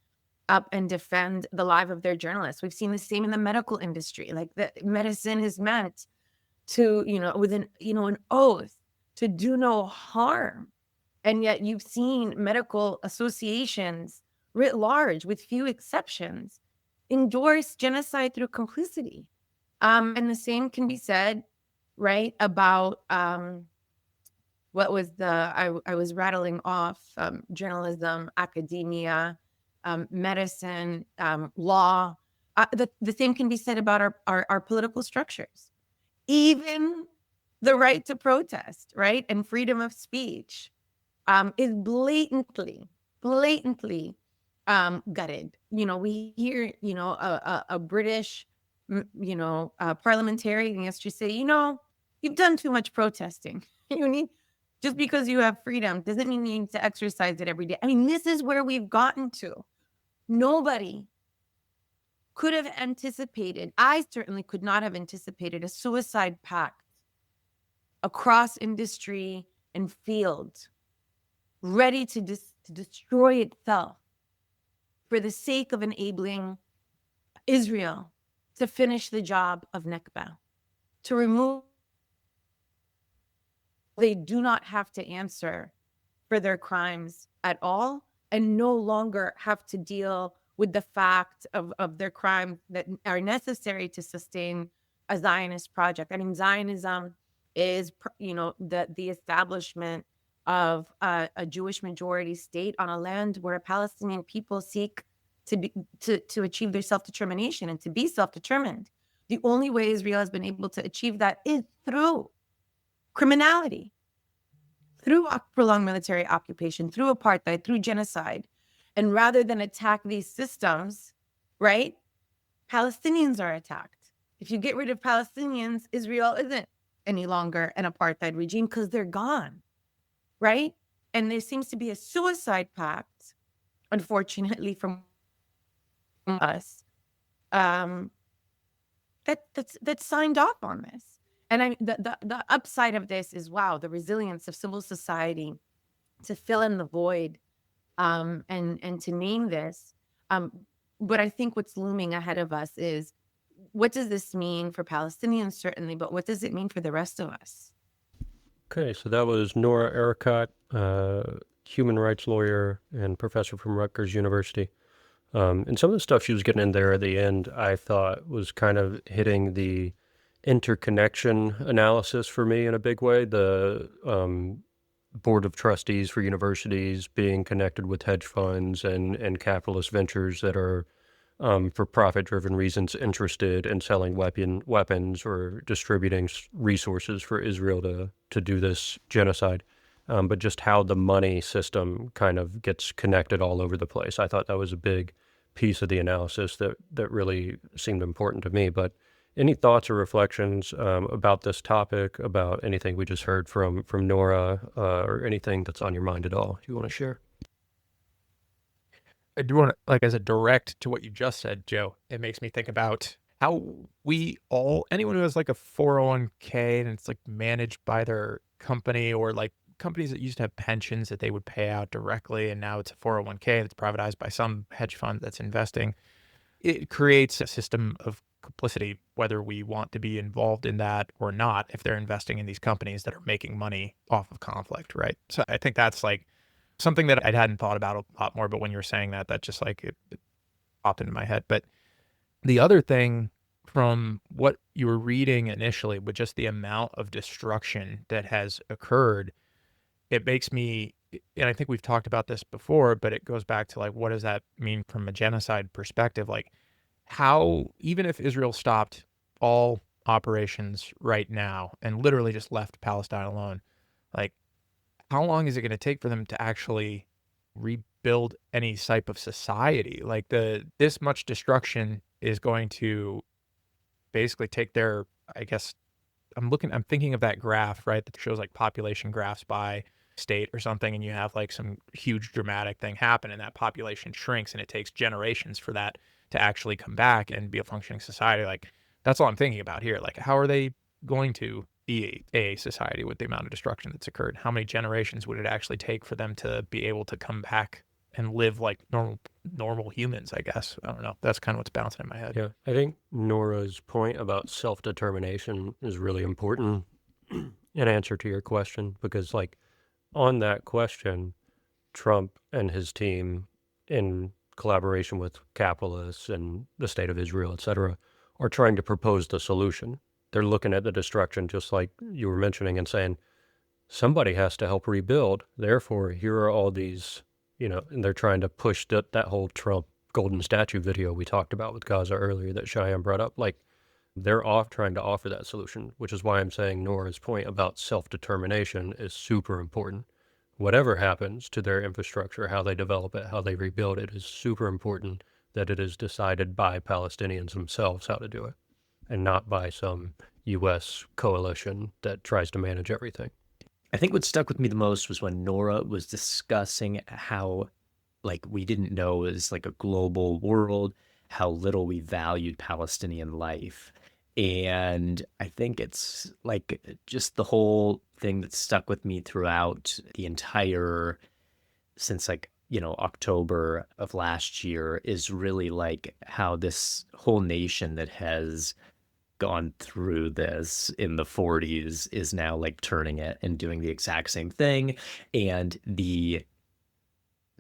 up and defend the life of their journalists. We've seen the same in the medical industry. Like, the medicine is meant to, with an oath to do no harm. And yet you've seen medical associations writ large, with few exceptions, endorse genocide through complicity. And the same can be said, right, about what was I was rattling off journalism, academia, medicine, law. The same can be said about our political structures. Even the right to protest, right, and freedom of speech is blatantly gutted. We hear, a British, parliamentarian yesterday say, you've done too much protesting. Just because you have freedom doesn't mean you need to exercise it every day. I mean, this is where we've gotten to. Nobody could have anticipated, I certainly could not have anticipated, a suicide pact across industry and field, ready to destroy itself for the sake of enabling Israel to finish the job of Nakba, to remove. They do not have to answer for their crimes at all, and no longer have to deal with the fact of their crimes that are necessary to sustain a Zionist project. I mean, Zionism is, the establishment of a Jewish majority state on a land where Palestinian people seek to achieve their self-determination and to be self-determined. The only way Israel has been able to achieve that is through criminality, through prolonged military occupation, through apartheid, through genocide. And rather than attack these systems, right, Palestinians are attacked. If you get rid of Palestinians, Israel isn't any longer an apartheid regime because they're gone, right? And there seems to be a suicide pact, unfortunately, from us, that's signed off on this. And the upside of this is, wow, the resilience of civil society to fill in the void, and to name this. But I think what's looming ahead of us is what does this mean for Palestinians, certainly, but what does it mean for the rest of us? Okay, so that was Nora Ericott, human rights lawyer and professor from Rutgers University. And some of the stuff she was getting in there at the end, I thought was kind of hitting the interconnection analysis for me in a big way. The board of trustees for universities being connected with hedge funds and capitalist ventures that are, for profit-driven reasons, interested in selling weapons or distributing resources for Israel to do this genocide. But just how the money system kind of gets connected all over the place. I thought that was a big piece of the analysis that really seemed important to me. But any thoughts or reflections about this topic, about anything we just heard from Nora, or anything that's on your mind at all you want to share? I do want to, like, as a direct to what you just said, Joe, it makes me think about how anyone who has like a 401k and it's like managed by their company, or like companies that used to have pensions that they would pay out directly, and now it's a 401k that's privatized by some hedge fund that's investing. It creates a system of complicity, whether we want to be involved in that or not, if they're investing in these companies that are making money off of conflict, right? So I think that's like something that I hadn't thought about a lot more, but when you were saying that, that just like it popped into my head. But the other thing from what you were reading initially, with just the amount of destruction that has occurred, it makes me, and I think we've talked about this before, but it goes back to like, what does that mean from a genocide perspective? Like, how, even if Israel stopped all operations right now and literally just left Palestine alone, like, how long is it going to take for them to actually rebuild any type of society? Like, this much destruction is going to basically take their, I guess, I'm thinking of that graph, right, that shows like population graphs by state or something, and you have like some huge dramatic thing happen and that population shrinks, and it takes generations for that to actually come back and be a functioning society. Like, that's all I'm thinking about here. Like, how are they going to be a society with the amount of destruction that's occurred? How many generations would it actually take for them to be able to come back and live like normal humans, I guess? I don't know. That's kind of what's bouncing in my head. Yeah, I think Nora's point about self-determination is really important in answer to your question, because like on that question, Trump and his team, in collaboration with capitalists and the state of Israel, et cetera, are trying to propose the solution. They're looking at the destruction, just like you were mentioning, and saying, somebody has to help rebuild. Therefore, here are all these, and they're trying to push that whole Trump golden statue video we talked about with Gaza earlier that Cheyanne brought up. Like, they're trying to offer that solution, which is why I'm saying Nora's point about self-determination is super important. Whatever happens to their infrastructure, how they develop it, how they rebuild it, is super important that it is decided by Palestinians themselves how to do it, and not by some U.S. coalition that tries to manage everything. I think what stuck with me the most was when Nora was discussing how, like, we didn't know it was like a global world, how little we valued Palestinian life. And I think it's like just the whole thing that stuck with me throughout the entire, since like, October of last year, is really like how this whole nation that has gone through this in the 40s is now like turning it and doing the exact same thing. And the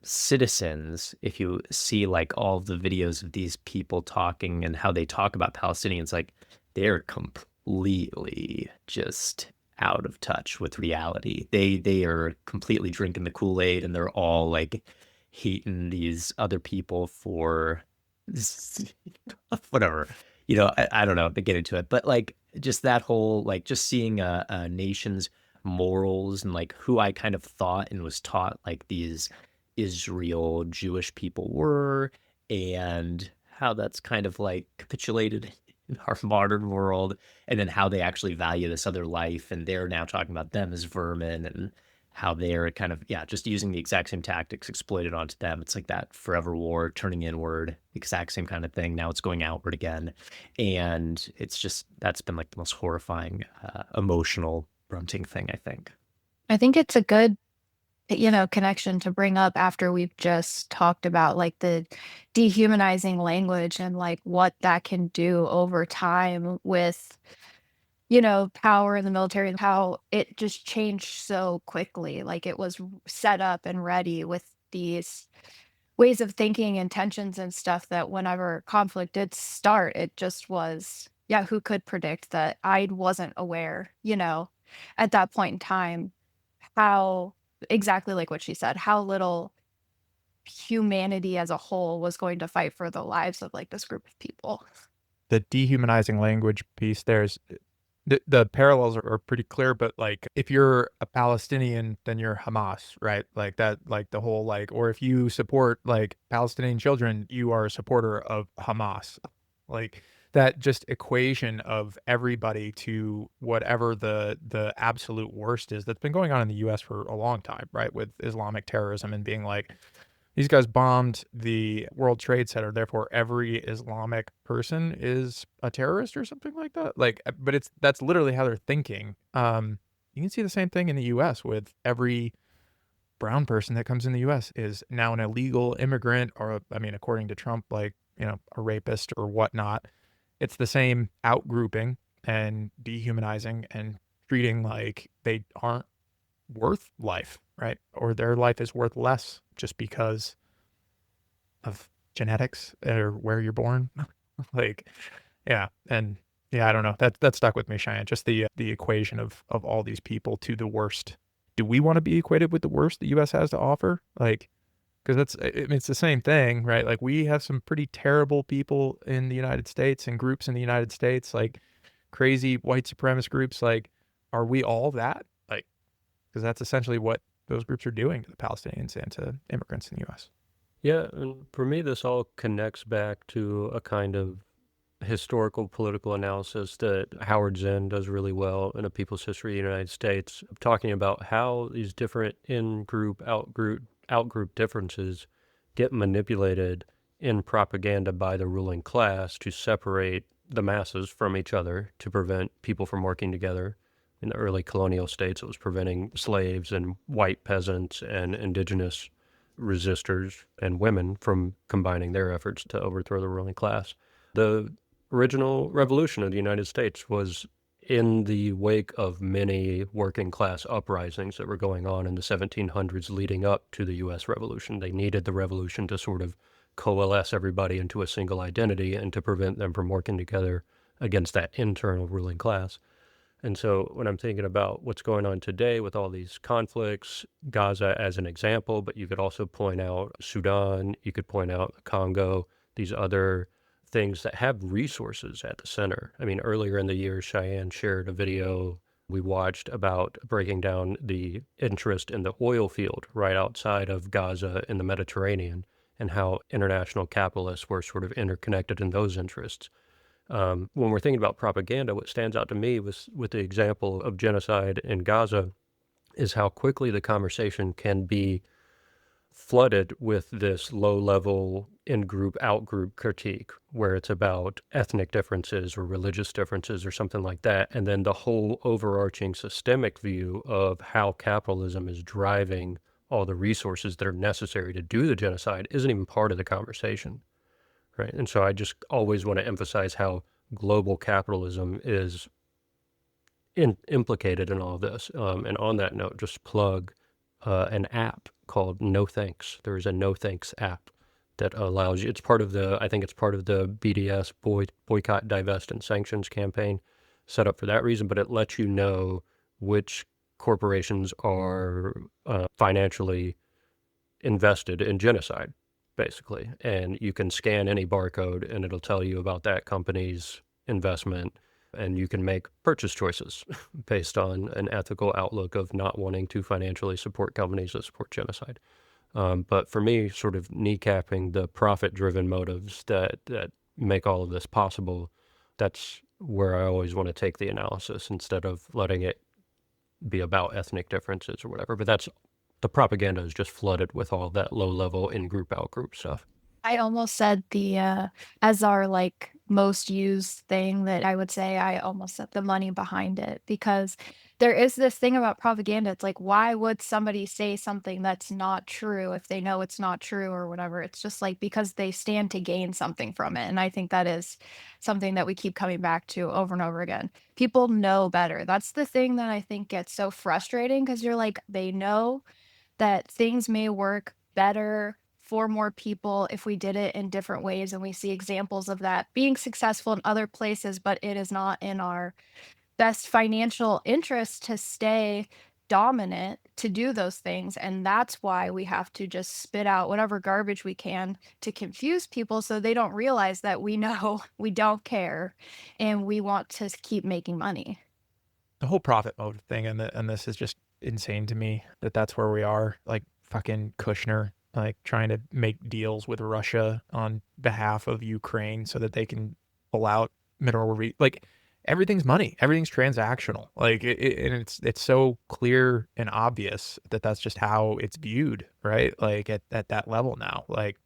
citizens, if you see like all of the videos of these people talking and how they talk about Palestinians, like they're completely just out of touch with reality. They are completely drinking the Kool-Aid, and they're all like hating these other people for whatever. I don't know to get into it, but like just that whole, like just seeing a nation's morals and like who I kind of thought and was taught like these Israel Jewish people were, and how that's kind of like capitulated in our modern world, and then how they actually value this other life, and they're now talking about them as vermin, and how they're kind of, just using the exact same tactics exploited onto them. It's like that forever war turning inward, exact same kind of thing. Now it's going outward again. And it's just, that's been like the most horrifying, emotional, grunting thing, I think. I think it's a good connection to bring up after we've just talked about like the dehumanizing language and like what that can do over time with, power in the military and how it just changed so quickly. Like it was set up and ready with these ways of thinking and tensions and stuff that whenever conflict did start, it just was, yeah, who could predict that? I wasn't aware, at that point in time, how exactly like what she said, how little humanity as a whole was going to fight for the lives of like this group of people. The dehumanizing language piece, there's the parallels are pretty clear, but like if you're a Palestinian, then you're Hamas, right? Like that, like the whole like, or if you support like Palestinian children, you are a supporter of Hamas. Like that just equation of everybody to whatever the absolute worst is that's been going on in the US for a long time, right? With Islamic terrorism and being like, these guys bombed the World Trade Center, therefore every Islamic person is a terrorist or something like that. Like, but that's literally how they're thinking. You can see the same thing in the US with every brown person that comes in the US is now an illegal immigrant, or I mean, according to Trump, like, a rapist or whatnot. It's the same outgrouping and dehumanizing and treating like they aren't worth life, right? Or their life is worth less just because of genetics or where you're born. Like, yeah. And yeah, I don't know. That stuck with me, Cheyanne. Just the equation of all these people to the worst. Do we want to be equated with the worst the US has to offer? Like, because it's the same thing, right? Like we have some pretty terrible people in the United States and groups in the United States, like crazy white supremacist groups. Like, are we all that? Like, because that's essentially what those groups are doing to the Palestinians and to immigrants in the U.S. Yeah, and for me, this all connects back to a kind of historical political analysis that Howard Zinn does really well in A People's History of the United States, talking about how these different in-group, out-group differences get manipulated in propaganda by the ruling class to separate the masses from each other, to prevent people from working together. In the early colonial states, it was preventing slaves and white peasants and indigenous resistors and women from combining their efforts to overthrow the ruling class. The original revolution of the United States was in the wake of many working class uprisings that were going on in the 1700s leading up to the U.S. Revolution. They needed the revolution to sort of coalesce everybody into a single identity and to prevent them from working together against that internal ruling class. And so when I'm thinking about what's going on today with all these conflicts, Gaza as an example, but you could also point out Sudan, you could point out Congo, these other things that have resources at the center. I mean, earlier in the year, Cheyanne shared a video we watched about breaking down the interest in the oil field right outside of Gaza in the Mediterranean and how international capitalists were sort of interconnected in those interests. When we're thinking about propaganda, what stands out to me with the example of genocide in Gaza is how quickly the conversation can be flooded with this low-level in-group, out-group critique, where it's about ethnic differences or religious differences or something like that, and then the whole overarching systemic view of how capitalism is driving all the resources that are necessary to do the genocide isn't even part of the conversation. Right. And so I just always want to emphasize how global capitalism is implicated in all of this. And on that note, just plug an app called No Thanks. There is a No Thanks app that allows you, I think it's part of the BDS boycott, divest, and sanctions campaign set up for that reason, but it lets you know which corporations are financially invested in genocide, basically. And you can scan any barcode and it'll tell you about that company's investment, and you can make purchase choices based on an ethical outlook of not wanting to financially support companies that support genocide. But for me, sort of kneecapping the profit-driven motives that make all of this possible, that's where I always want to take the analysis instead of letting it be about ethnic differences or whatever. But the propaganda is just flooded with all that low-level in-group, out-group stuff. I almost said as our like most used thing that I would say I almost set the money behind it, because there is this thing about propaganda. It's like, why would somebody say something that's not true if they know it's not true or whatever? It's just like because they stand to gain something from it. And I think that is something that we keep coming back to over and over again. People know better. That's the thing that I think gets so frustrating, because you're like, they know that things may work better for more people if we did it in different ways. And we see examples of that being successful in other places, but it is not in our best financial interest to stay dominant to do those things. And that's why we have to just spit out whatever garbage we can to confuse people so they don't realize that we know we don't care and we want to keep making money. The whole profit motive thing and this is just insane to me, that that's where we are. Like fucking Kushner, like trying to make deals with Russia on behalf of Ukraine so that they can pull out like everything's money, everything's transactional. Like and it's so clear and obvious that that's just how it's viewed, right? Like at that level now. Like,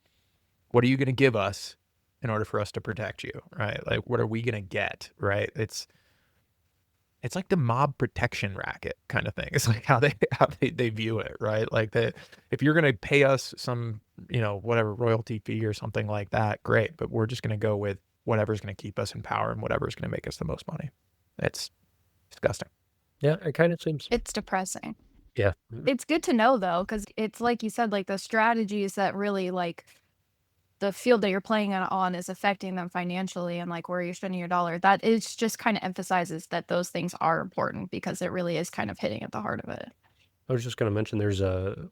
what are you going to give us in order for us to protect you, right? Like, what are we going to get, right? It's like the mob protection racket kind of thing. It's like how they view it, right? Like that, if you're going to pay us some, whatever royalty fee or something like that, great. But we're just going to go with whatever's going to keep us in power and whatever's going to make us the most money. It's disgusting. Yeah, it kind of seems. It's depressing. Yeah. It's good to know though, because it's like you said, like the strategies that really like the field that you're playing on is affecting them financially, and like where you're spending your dollar, that is just kind of emphasizes that those things are important, because it really is kind of hitting at the heart of it. I was just going to mention there's a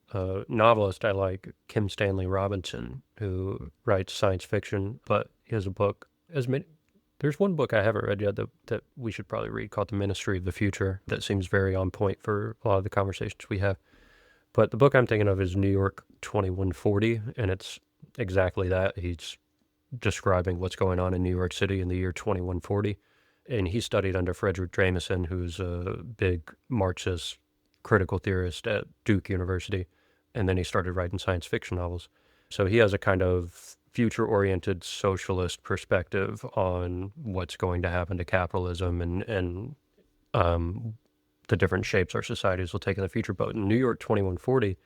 novelist I like, Kim Stanley Robinson, who writes science fiction, but he has a book. There's one book I haven't read yet that we should probably read called The Ministry of the Future that seems very on point for a lot of the conversations we have. But the book I'm thinking of is New York 2140, and it's exactly that. He's describing what's going on in New York City in the year 2140. And he studied under Frederick Jameson, who's a big Marxist critical theorist at Duke University. And then he started writing science fiction novels. So he has a kind of future-oriented socialist perspective on what's going to happen to capitalism and the different shapes our societies will take in the future. But in New York 2140,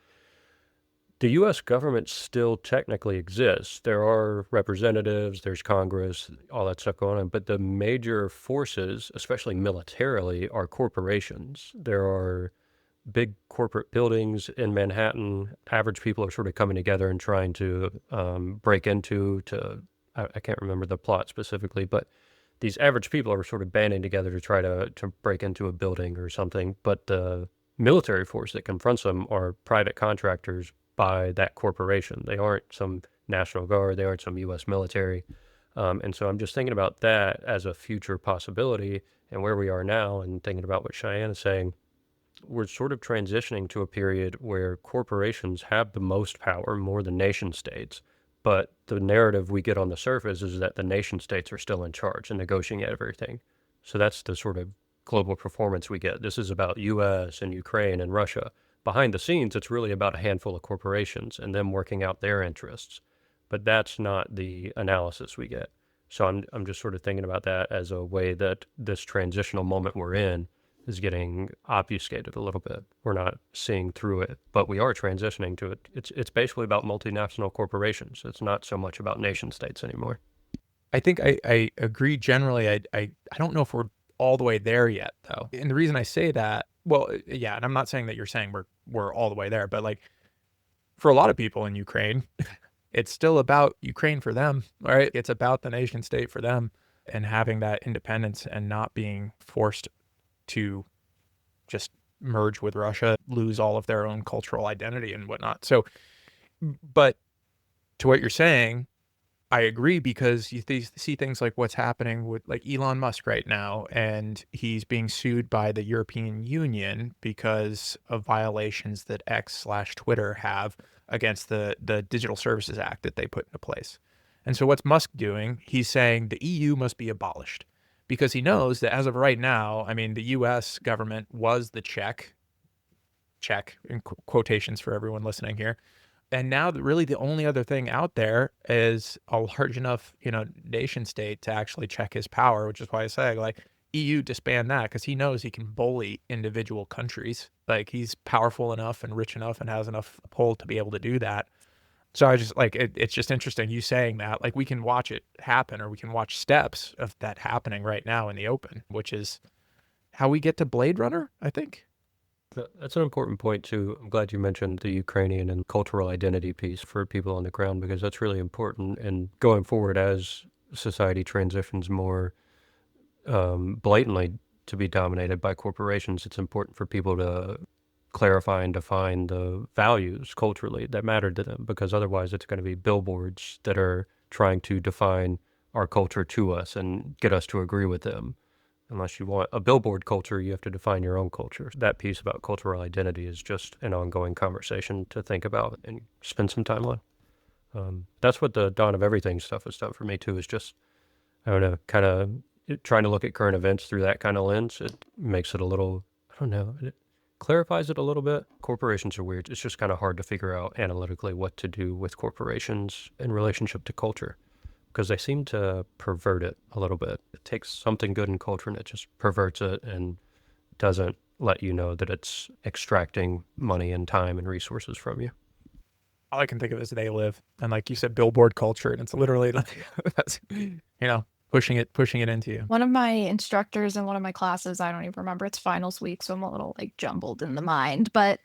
the U.S. government still technically exists. There are representatives, there's Congress, all that stuff going on. But the major forces, especially militarily, are corporations. There are big corporate buildings in Manhattan. Average people are sort of coming together and trying to break into, I can't remember the plot specifically, but these average people are sort of banding together to try to break into a building or something. But the military force that confronts them are private contractors by that corporation. They aren't some National Guard, they aren't some U.S. military. And so I'm just thinking about that as a future possibility and where we are now, and thinking about what Cheyanne is saying. We're sort of transitioning to a period where corporations have the most power, more than nation states. But the narrative we get on the surface is that the nation states are still in charge and negotiating everything. So that's the sort of global performance we get. This is about U.S. and Ukraine and Russia. Behind the scenes, it's really about a handful of corporations and them working out their interests. But that's not the analysis we get. So I'm just sort of thinking about that as a way that this transitional moment we're in is getting obfuscated a little bit. We're not seeing through it, but we are transitioning to it. It's basically about multinational corporations. It's not so much about nation states anymore. I think I agree generally. I don't know if we're all the way there yet, though. And the reason I say that, well, yeah, and I'm not saying that you're saying we're all the way there, but like for a lot of people in Ukraine, it's still about Ukraine for them, right? It's about the nation state for them, and having that independence and not being forced to just merge with Russia, lose all of their own cultural identity and whatnot. So, but to what you're saying, I agree, because you see things like what's happening with like Elon Musk right now, and he's being sued by the European Union because of violations that X/Twitter have against the Digital Services Act that they put into place. And so what's Musk doing? He's saying the EU must be abolished, because he knows that as of right now, I mean, the U.S. government was the check in quotations for everyone listening here, And now really the only other thing out there is a large enough, nation state to actually check his power, which is why I say, like, EU disband that, because he knows he can bully individual countries. Like, he's powerful enough and rich enough and has enough pull to be able to do that. So I just like it's just interesting you saying that. Like, we can watch it happen, or we can watch steps of that happening right now in the open, which is how we get to Blade Runner, I think. That's an important point, too. I'm glad you mentioned the Ukrainian and cultural identity piece for people on the ground, because that's really important. And going forward, as society transitions more blatantly to be dominated by corporations, it's important for people to clarify and define the values culturally that matter to them, because otherwise it's going to be billboards that are trying to define our culture to us and get us to agree with them. Unless you want a billboard culture, you have to define your own culture. That piece about cultural identity is just an ongoing conversation to think about and spend some time on. That's what the Dawn of Everything stuff has done for me, too, is just, I don't know, kind of trying to look at current events through that kind of lens. It makes it a little, I don't know, it clarifies it a little bit. Corporations are weird. It's just kind of hard to figure out analytically what to do with corporations in relationship to culture, because they seem to pervert it a little bit. It takes something good in culture and it just perverts it and doesn't let you know that it's extracting money and time and resources from you. All I can think of is they live. And like you said, billboard culture, and it's literally like, that's, pushing it into you. One of my instructors in one of my classes, I don't even remember, it's finals week, so I'm a little like jumbled in the mind, but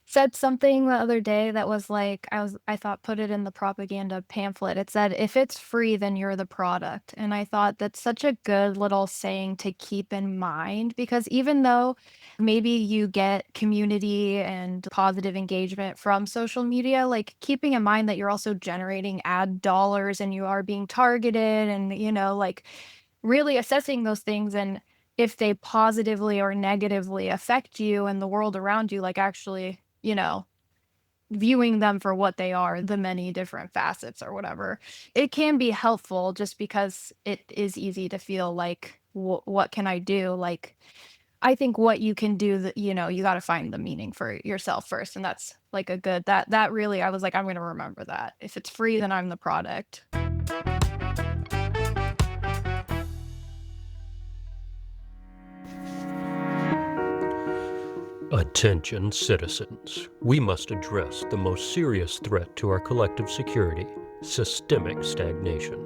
said something the other day that was like, I thought put it in the propaganda pamphlet. It said, if it's free, then you're the product. And I thought that's such a good little saying to keep in mind, because even though maybe you get community and positive engagement from social media, like keeping in mind that you're also generating ad dollars and you are being targeted, and, like really assessing those things, and if they positively or negatively affect you and the world around you, like actually, viewing them for what they are, the many different facets or whatever. It can be helpful, just because it is easy to feel like, what can I do? Like, I think what you can do, you got to find the meaning for yourself first. And that's like a good, that really, I was like, I'm going to remember that. If it's free, then I'm the product. Attention citizens, we must address the most serious threat to our collective security: systemic stagnation.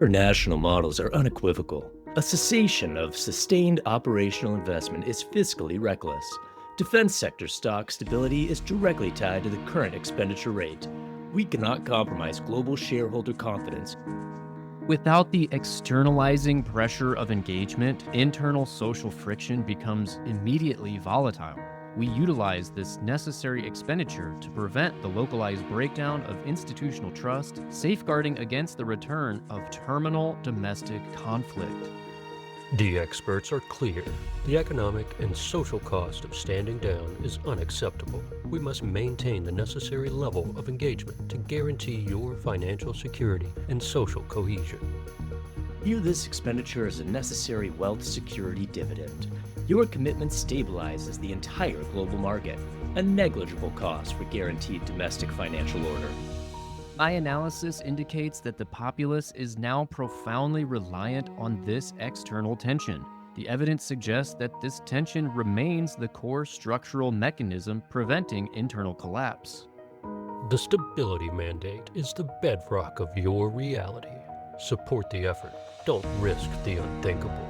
Our national models are unequivocal. A cessation of sustained operational investment is fiscally reckless. Defense sector stock stability is directly tied to the current expenditure rate. We cannot compromise global shareholder confidence. Without the externalizing pressure of engagement, internal social friction becomes immediately volatile. We utilize this necessary expenditure to prevent the localized breakdown of institutional trust, safeguarding against the return of terminal domestic conflict. The experts are clear. The economic and social cost of standing down is unacceptable. We must maintain the necessary level of engagement to guarantee your financial security and social cohesion. View this expenditure as a necessary wealth security dividend. Your commitment stabilizes the entire global market, a negligible cost for guaranteed domestic financial order. My analysis indicates that the populace is now profoundly reliant on this external tension. The evidence suggests that this tension remains the core structural mechanism preventing internal collapse. The stability mandate is the bedrock of your reality. Support the effort. Don't risk the unthinkable.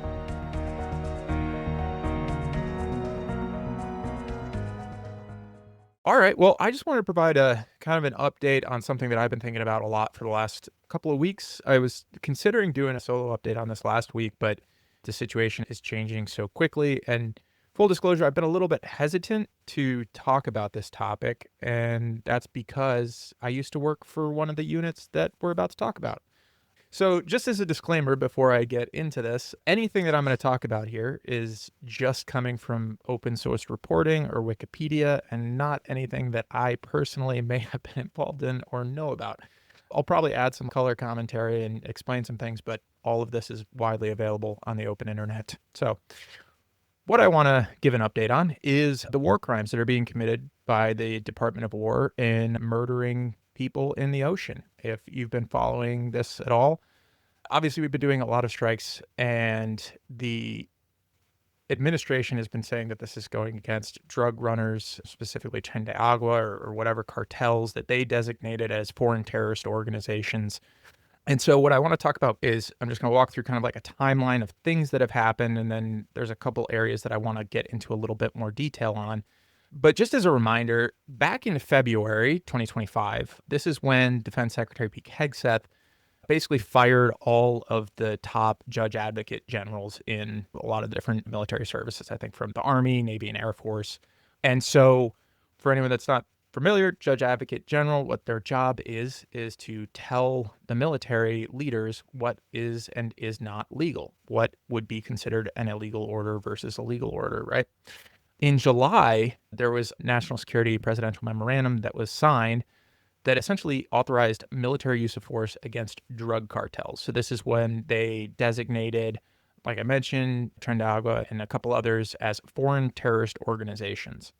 All right. Well, I just want to provide a kind of an update on something that I've been thinking about a lot for the last couple of weeks. I was considering doing a solo update on this last week, but the situation is changing so quickly. And full disclosure, I've been a little bit hesitant to talk about this topic. And that's because I used to work for one of the units that we're about to talk about. So just as a disclaimer before I get into this, anything that I'm going to talk about here is just coming from open source reporting or Wikipedia, and not anything that I personally may have been involved in or know about. I'll probably add some color commentary and explain some things, but all of this is widely available on the open internet. So what I want to give an update on is the war crimes that are being committed by the Department of War in murdering people in the ocean. If you've been following this at all, obviously we've been doing a lot of strikes, and the administration has been saying that this is going against drug runners, specifically Tren de Agua or whatever cartels that they designated as foreign terrorist organizations. And so what I want to talk about is I'm just going to walk through kind of like a timeline of things that have happened. And then there's a couple areas that I want to get into a little bit more detail on. But just as a reminder, back in February 2025, this is when Defense Secretary Pete Hegseth basically fired all of the top judge advocate generals in a lot of different military services, I think from the Army, Navy, and Air Force. And so for anyone that's not familiar, judge advocate general, what their job is to tell the military leaders what is and is not legal, what would be considered an illegal order versus a legal order, right? In July, there was a national security presidential memorandum that was signed that essentially authorized military use of force against drug cartels. So this is when they designated, like I mentioned, Tren de Agua and a couple others as foreign terrorist organizations.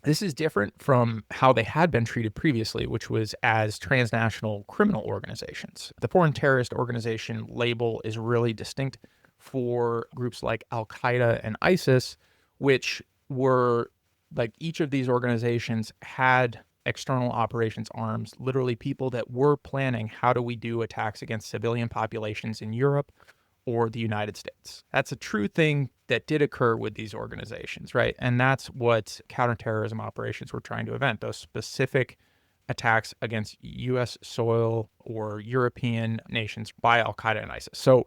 This is different from how they had been treated previously, which was as transnational criminal organizations. The foreign terrorist organization label is really distinct for groups like Al-Qaeda and ISIS, which were like each of these organizations had external operations arms, literally people that were planning how do we do attacks against civilian populations in Europe or the United States. That's a true thing that did occur with these organizations, right? And that's what counterterrorism operations were trying to prevent, those specific attacks against U.S. soil or European nations by Al-Qaeda and ISIS. So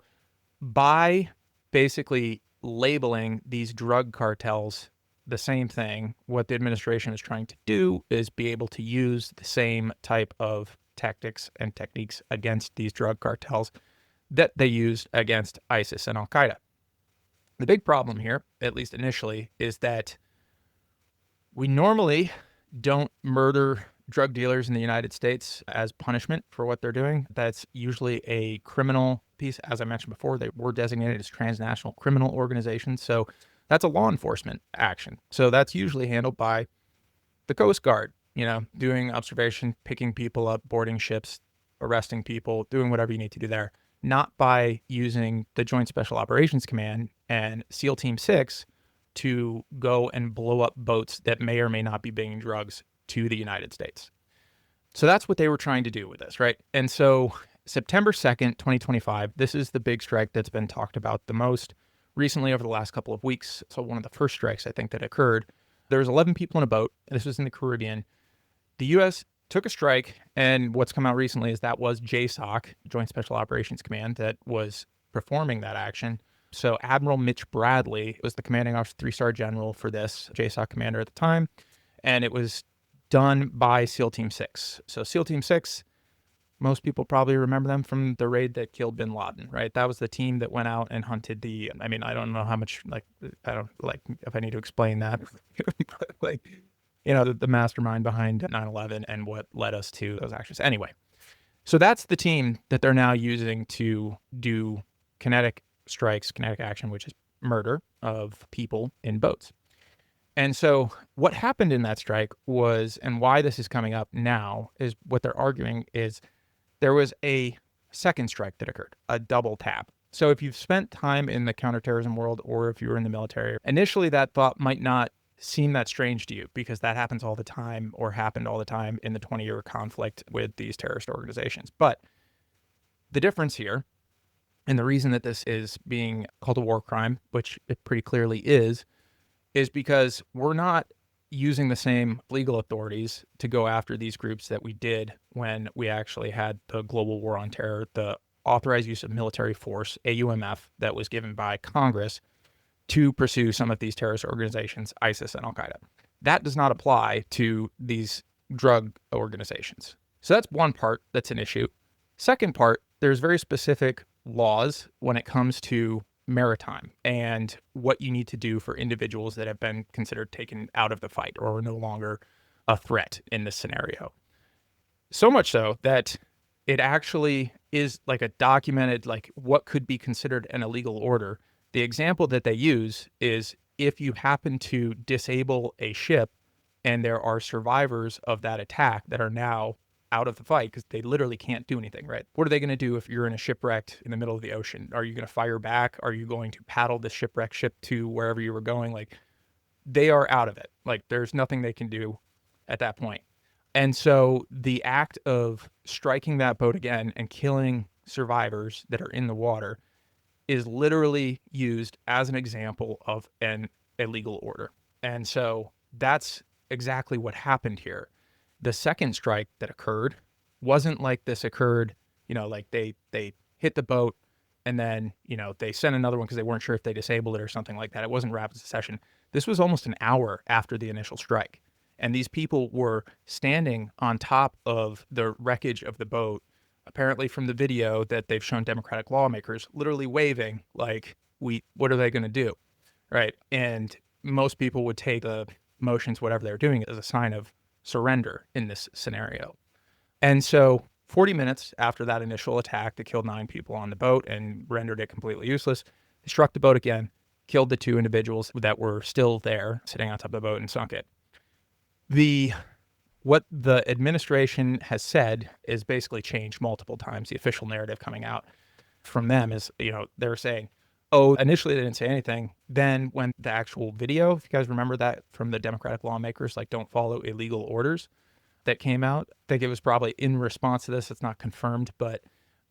by basically labeling these drug cartels the same thing, what the administration is trying to do is be able to use the same type of tactics and techniques against these drug cartels that they used against ISIS and Al-Qaeda. The big problem here, at least initially, is that we normally don't murder drug dealers in the United States as punishment for what they're doing. That's usually a criminal piece. As I mentioned before, they were designated as transnational criminal organizations. So that's a law enforcement action. So that's usually handled by the Coast Guard, doing observation, picking people up, boarding ships, arresting people, doing whatever you need to do there, not by using the Joint Special Operations Command and SEAL Team 6 to go and blow up boats that may or may not be bringing drugs to the United States. So that's what they were trying to do with this, right? And so September 2nd, 2025, this is the big strike that's been talked about the most recently over the last couple of weeks. So one of the first strikes, I think, that occurred, there was 11 people in a boat. This was in the Caribbean. The U.S. took a strike, and what's come out recently is that was JSOC, Joint Special Operations Command, that was performing that action. So Admiral Mitch Bradley was the commanding officer, 3-star general for this, JSOC commander at the time, and it was done by SEAL Team 6. So SEAL Team 6, most people probably remember them from the raid that killed bin Laden, right? That was the team that went out and hunted I don't know how much, if I need to explain that, but the mastermind behind 9/11 and what led us to those actions. Anyway, so that's the team that they're now using to do kinetic strikes, kinetic action, which is murder of people in boats. And so what happened in that strike was, and why this is coming up now, is what they're arguing is there was a second strike that occurred, a double tap. So if you've spent time in the counterterrorism world or if you were in the military, initially that thought might not seem that strange to you because that happens all the time or happened all the time in the 20-year conflict with these terrorist organizations. But the difference here, and the reason that this is being called a war crime, which it pretty clearly is because we're not using the same legal authorities to go after these groups that we did when we actually had the global war on terror, the authorized use of military force, AUMF, that was given by Congress to pursue some of these terrorist organizations, ISIS and Al-Qaeda. That does not apply to these drug organizations. So that's one part that's an issue. Second part, there's very specific laws when it comes to maritime and what you need to do for individuals that have been considered taken out of the fight or are no longer a threat in this scenario. So much so that it actually is like a documented, like what could be considered an illegal order. The example that they use is if you happen to disable a ship and there are survivors of that attack that are now out of the fight because they literally can't do anything, right? What are they going to do if you're in a shipwrecked in the middle of the ocean? Are you going to fire back? Are you going to paddle the shipwrecked ship to wherever you were going? Like, they are out of it. Like, there's nothing they can do at that point. And so the act of striking that boat again and killing survivors that are in the water is literally used as an example of an illegal order. And so that's exactly what happened here. The second strike that occurred wasn't like this occurred, like they hit the boat and then, they sent another one because they weren't sure if they disabled it or something like that. It wasn't rapid succession. This was almost an hour after the initial strike. And these people were standing on top of the wreckage of the boat, apparently from the video that they've shown Democratic lawmakers, literally waving like, what are they going to do? Right. And most people would take the motions, whatever they're doing, as a sign of surrender in this scenario. And so 40 minutes after that initial attack that killed 9 people on the boat and rendered it completely useless, they struck the boat again, killed the 2 individuals that were still there sitting on top of the boat and sunk it. What the administration has said is basically changed multiple times. The official narrative coming out from them is, they're saying, oh, initially they didn't say anything. Then when the actual video, if you guys remember that from the Democratic lawmakers, like, don't follow illegal orders, that came out, I think it was probably in response to this. It's not confirmed. But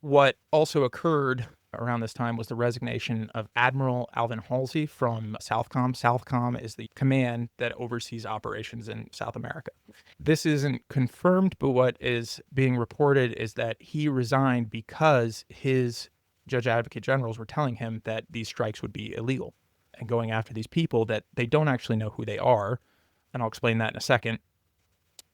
what also occurred around this time was the resignation of Admiral Alvin Halsey from Southcom. Southcom is the command that oversees operations in South America. This isn't confirmed, but what is being reported is that he resigned because his Judge Advocate Generals were telling him that these strikes would be illegal and going after these people that they don't actually know who they are. And I'll explain that in a second.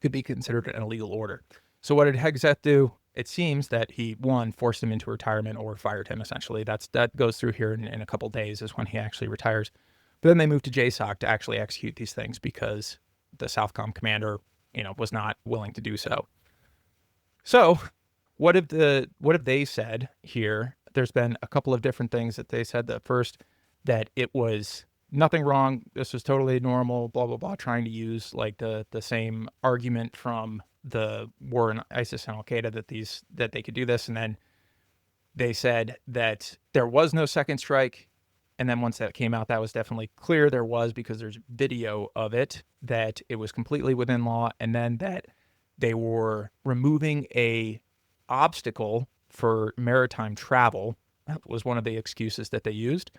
Could be considered an illegal order. So what did Hegseth do? It seems that he, one, forced him into retirement or fired him, essentially. That goes through here in a couple days is when he actually retires. But then they moved to JSOC to actually execute these things because the Southcom commander, was not willing to do so. So what have they said here? There's been a couple of different things that they said. The first, that it was nothing wrong. This was totally normal, blah, blah, blah, trying to use like the same argument from the war in ISIS and Al-Qaeda that they could do this. And then they said that there was no second strike. And then once that came out, that was definitely clear there was, because there's video of it, that it was completely within law. And then that they were removing a obstacle for maritime travel. That was one of the excuses that they used.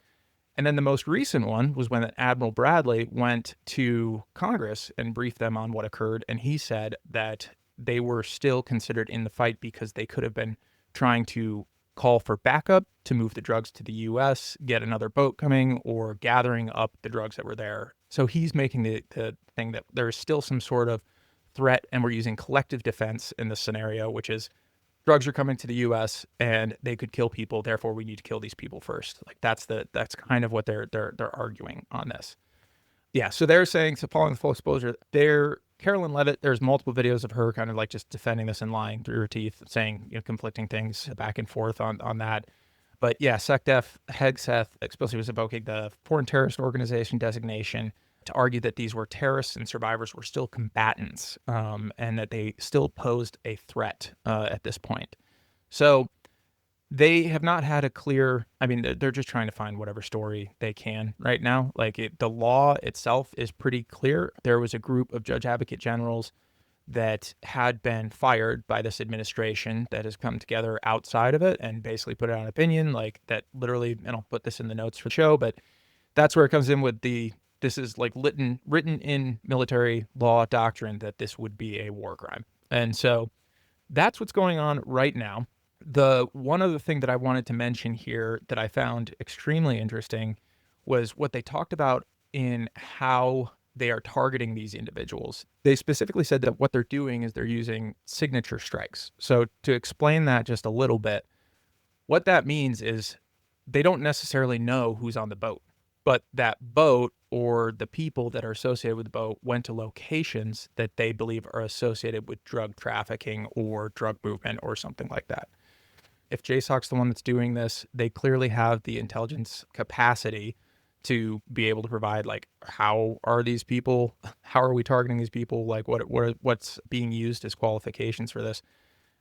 And then the most recent one was when Admiral Bradley went to Congress and briefed them on what occurred. And he said that they were still considered in the fight because they could have been trying to call for backup to move the drugs to the U.S., get another boat coming, or gathering up the drugs that were there. So he's making the thing that there is still some sort of threat, and we're using collective defense in this scenario, which is drugs are coming to the U.S. and they could kill people. Therefore, we need to kill these people first. Like that's kind of what they're arguing on this. Yeah. So they're saying, so following the full exposure, Carolyn Levitt, there's multiple videos of her kind of like just defending this and lying through her teeth, saying, conflicting things back and forth on that. But yeah, SecDef Hegseth explicitly was invoking the Foreign Terrorist Organization designation to argue that these were terrorists and survivors were still combatants, and that they still posed a threat at this point. So they have not had a clear, they're just trying to find whatever story they can right now. Like the law itself is pretty clear. There was a group of Judge Advocate Generals that had been fired by this administration that has come together outside of it and basically put out an opinion like that literally, and I'll put this in the notes for the show, but that's where it comes in with this is like written in military law doctrine that this would be a war crime. And so that's what's going on right now. The one other thing that I wanted to mention here that I found extremely interesting was what they talked about in how they are targeting these individuals. They specifically said that what they're doing is they're using signature strikes. So to explain that just a little bit, what that means is they don't necessarily know who's on the boat, but that boat or the people that are associated with the boat went to locations that they believe are associated with drug trafficking or drug movement or something like that. If JSOC's the one that's doing this, they clearly have the intelligence capacity to be able to provide like how are we targeting these people, like what's being used as qualifications for this.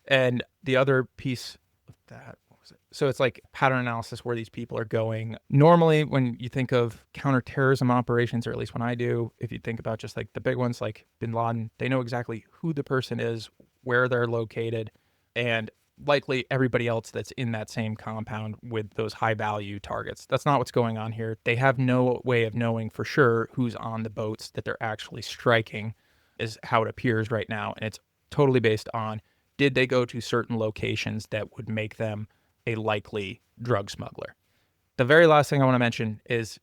And the other piece of that, what was it? So it's like pattern analysis where these people are going. Normally when you think of counterterrorism operations, or at least when I do, if you think about just like the big ones like bin Laden, they know exactly who the person is, where they're located, and likely everybody else that's in that same compound with those high value targets. That's not what's going on here. They have no way of knowing for sure who's on the boats that they're actually striking, is how it appears right now. And it's totally based on, did they go to certain locations that would make them a likely drug smuggler? The very last thing I want to mention is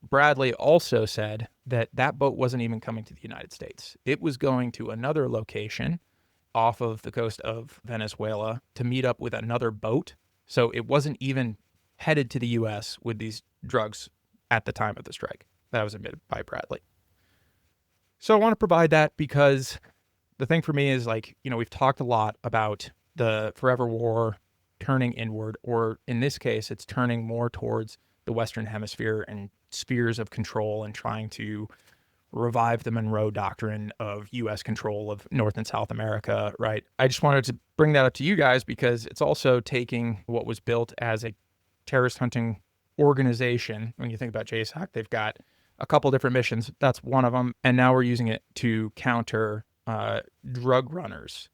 Bradley also said that that boat wasn't even coming to the United States. It was going to another location off of the coast of Venezuela to meet up with another boat. So it wasn't even headed to the U.S. with these drugs at the time of the strike. That was admitted by Bradley. So I want to provide that because the thing for me is like, we've talked a lot about the forever war turning inward, or in this case, it's turning more towards the Western Hemisphere and spheres of control and trying to revive the Monroe Doctrine of U.S. control of North and South America, right? I just wanted to bring that up to you guys because it's also taking what was built as a terrorist hunting organization. When you think about JSOC, they've got a couple different missions. That's one of them. And now we're using it to counter drug runners.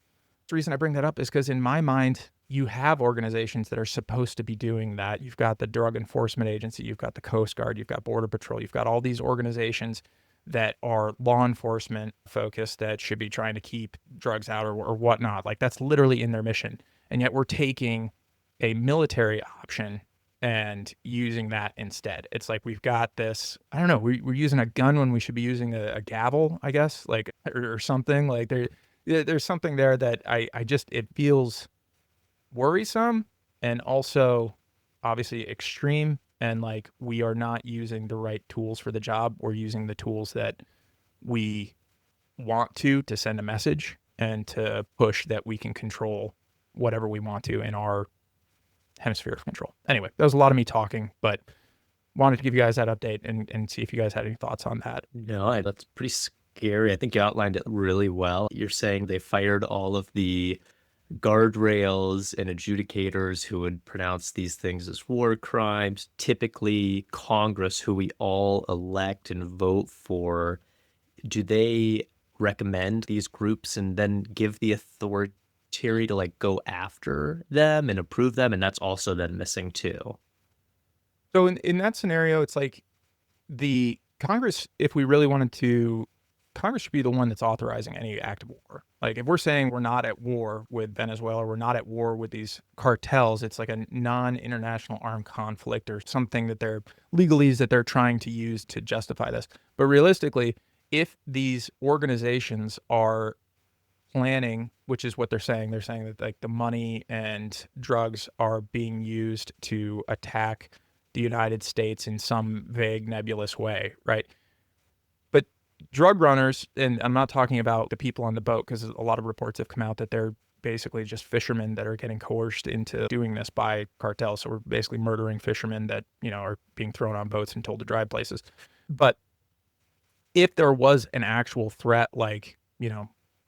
The reason I bring that up is because in my mind, you have organizations that are supposed to be doing that. You've got the Drug Enforcement Agency, you've got the Coast Guard, you've got Border Patrol, you've got all these organizations that are law enforcement focused that should be trying to keep drugs out or whatnot. Like that's literally in their mission. And yet we're taking a military option and using that instead. It's like we've got this, I don't know, we're using a gun when we should be using a gavel, I guess, like, or something. Like there's something there that I just, it feels worrisome and also obviously extreme. And like, we are not using the right tools for the job. We're using the tools that we want to send a message and to push that we can control whatever we want to in our hemisphere of control. Anyway, that was a lot of me talking, but wanted to give you guys that update and see if you guys had any thoughts on that. No, that's pretty scary. I think you outlined it really well. You're saying they fired all of the guardrails and adjudicators who would pronounce these things as war crimes. Typically, Congress, who we all elect and vote for, do they recommend these groups and then give the authority to like go after them and approve them? And that's also then missing too. So in that scenario, it's like the Congress, if we really wanted to, Congress should be the one that's authorizing any act of war. Like if we're saying we're not at war with Venezuela, we're not at war with these cartels, it's like a non-international armed conflict or something that they're legalese that they're trying to use to justify this. But realistically, if these organizations are planning, which is what they're saying that like the money and drugs are being used to attack the United States in some vague nebulous way, right? But drug runners, and I'm not talking about the people on the boat because a lot of reports have come out that they're basically just fishermen that are getting coerced into doing this by cartels. So we're basically murdering fishermen that, are being thrown on boats and told to drive places. But if there was an actual threat, like,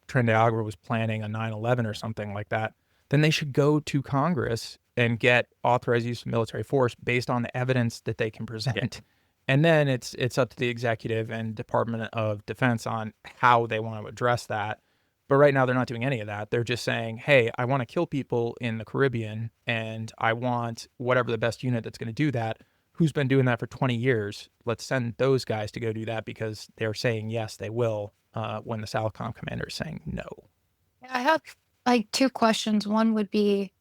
Trinidad was planning a 9/11 or something like that, then they should go to Congress and get authorized use of military force based on the evidence that they can present. And then it's up to the executive and Department of Defense on how they want to address that. But right now they're not doing any of that. They're just saying, hey, I want to kill people in the Caribbean and I want whatever the best unit that's going to do that. Who's been doing that for 20 years? Let's send those guys to go do that because they're saying yes, they will, when the Southcom commander is saying no. I have like two questions. One would be,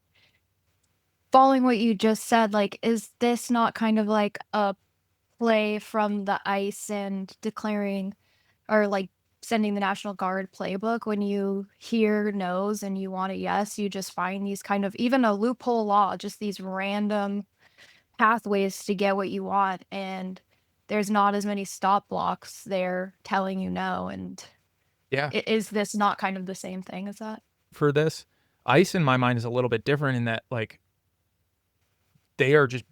following what you just said, like, is this not kind of like a play from the ICE and declaring or like sending the National Guard playbook? When you hear no's and you want a yes, you just find these kind of, even a loophole law, just these random pathways to get what you want, and there's not as many stop blocks there telling you no. And Yeah. is this not kind of the same thing as that? For this, ICE in my mind is a little bit different in that, like, they are just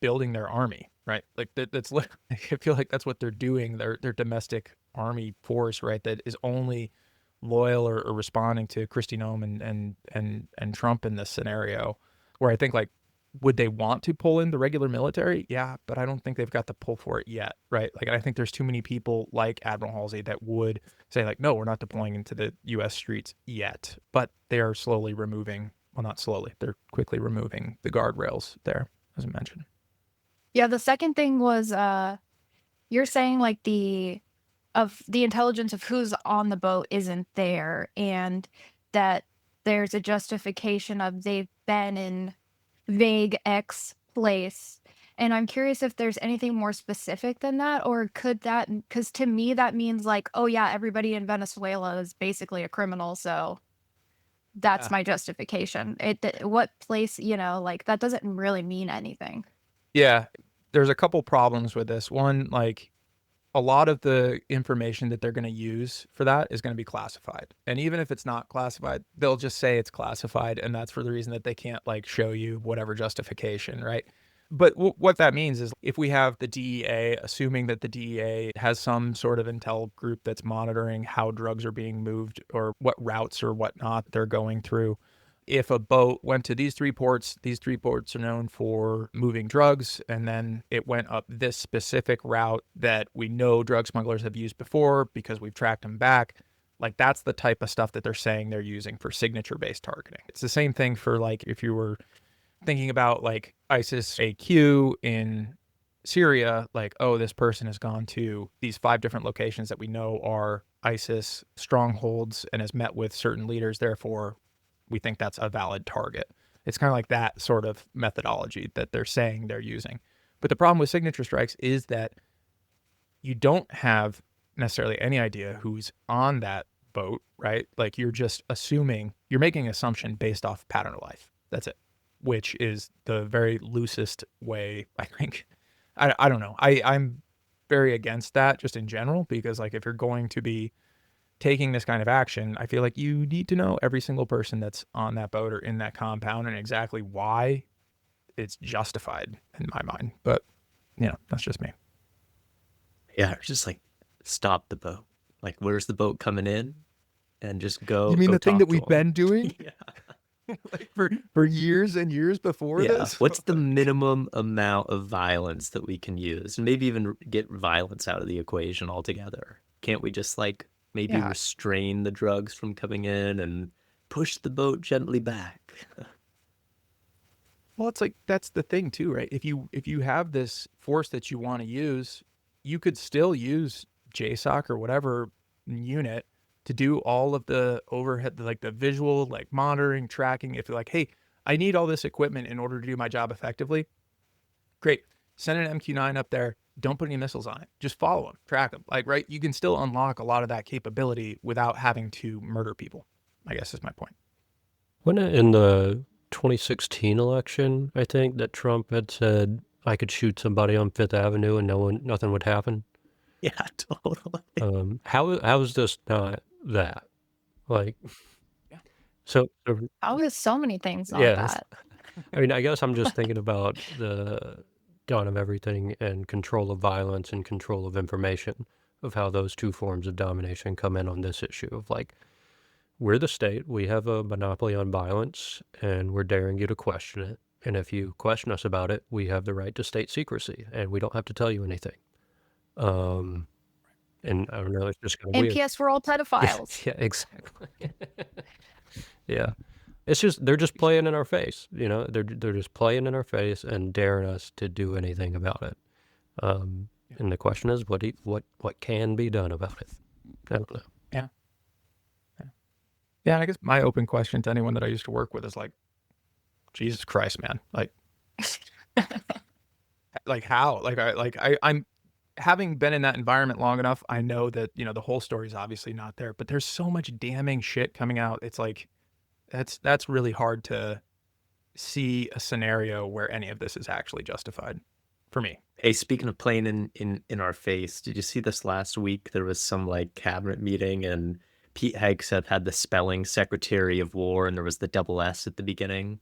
building their army. right? Like that's I feel like that's what they're doing. Their domestic army force, right? That is only loyal or responding to Kristi Noem and Trump in this scenario, where I think like, would they want to pull in the regular military? Yeah, but I don't think they've got the pull for it yet, right? Like, I think there's too many people like Admiral Halsey that would say like, no, we're not deploying into the U.S. streets yet. But they are slowly removing, well, not slowly, they're quickly removing the guardrails there, as I mentioned. Yeah, the second thing was you're saying like the intelligence of who's on the boat isn't there, and that there's a justification of they've been in vague X place. And I'm curious if there's anything more specific than that, or could that, because to me that means like, oh yeah, everybody in Venezuela is basically a criminal, so that's Yeah. my justification. What place, like that doesn't really mean anything. Yeah, there's a couple problems with this. One, like, a lot of the information that they're going to use for that is going to be classified. And even if it's not classified, they'll just say it's classified. And that's for the reason that they can't like show you whatever justification, right? But what that means is if we have the DEA, assuming that the DEA has some sort of intel group that's monitoring how drugs are being moved or what routes or whatnot they're going through. If a boat went to these three ports are known for moving drugs, and then it went up this specific route that we know drug smugglers have used before because we've tracked them back. Like, that's the type of stuff that they're saying they're using for signature-based targeting. It's the same thing for, like, if you were thinking about, like, ISIS AQ in Syria, like, oh, this person has gone to these 5 different locations that we know are ISIS strongholds and has met with certain leaders, therefore we think that's a valid target. It's kind of like that sort of methodology that they're saying they're using. But the problem with signature strikes is that you don't have necessarily any idea who's on that boat, right? Like, you're just assuming, you're making an assumption based off pattern of life. That's it, which is the very loosest way, I think. I don't know. I'm very against that just in general, because like, if you're going to be taking this kind of action, I feel like you need to know every single person that's on that boat or in that compound and exactly why it's justified in my mind. But, that's just me. Yeah, just like stop the boat. Like, where's the boat coming in? And just go. You mean go the thing talk that to we've 'em. been doing Yeah. like for years and years before Yeah. this? What's the minimum amount of violence that we can use? And maybe even get violence out of the equation altogether. Can't we just like maybe Yeah. restrain the drugs from coming in and push the boat gently back? Well, it's like, that's the thing too, right? If you have this force that you want to use, you could still use JSOC or whatever unit to do all of the overhead, like the visual, like monitoring, tracking. If you're like, hey, I need all this equipment in order to do my job effectively, great. Send an MQ-9 up there. Don't put any missiles on it. Just follow them, track them. Like, right? You can still unlock a lot of that capability without having to murder people, I guess is my point. When in the 2016 election, I think that Trump had said I could shoot somebody on Fifth Avenue and nothing would happen. Yeah, totally. How is this not that? Like, Yeah. so How is so many things not yeah, that? I mean, I guess I'm just thinking about the dawn of everything and control of violence and control of information, of how those two forms of domination come in on this issue of like, we're the state, we have a monopoly on violence, and we're daring you to question it. And if you question us about it, we have the right to state secrecy, and we don't have to tell you anything. And I don't know, it's just kind of weird. NPS for all pedophiles. Yeah, exactly. Yeah. It's just, they're just playing in our face, they're just playing in our face and daring us to do anything about it. And the question is, what can be done about it? I don't know. Yeah, and I guess my open question to anyone that I used to work with is like, Jesus Christ, man. Like how? I'm having been in that environment long enough, I know that, the whole story is obviously not there, but there's so much damning shit coming out. It's like, that's really hard to see a scenario where any of this is actually justified for me. Hey, speaking of playing in our face, did you see this last week? There was some like cabinet meeting and Pete Hegseth had the spelling Secretary of War and there was the double S at the beginning.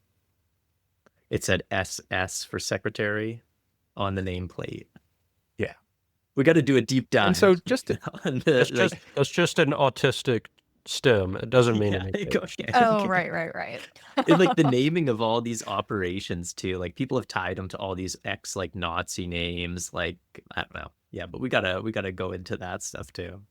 It said SS for Secretary. on the nameplate. Yeah. We got to do a deep dive. And so just to, on the, That's just an autistic STEM. It doesn't mean anything. Oh, right. And like the naming of all these operations too, like people have tied them to all these like Nazi names, like I don't know. Yeah, but we gotta go into that stuff too.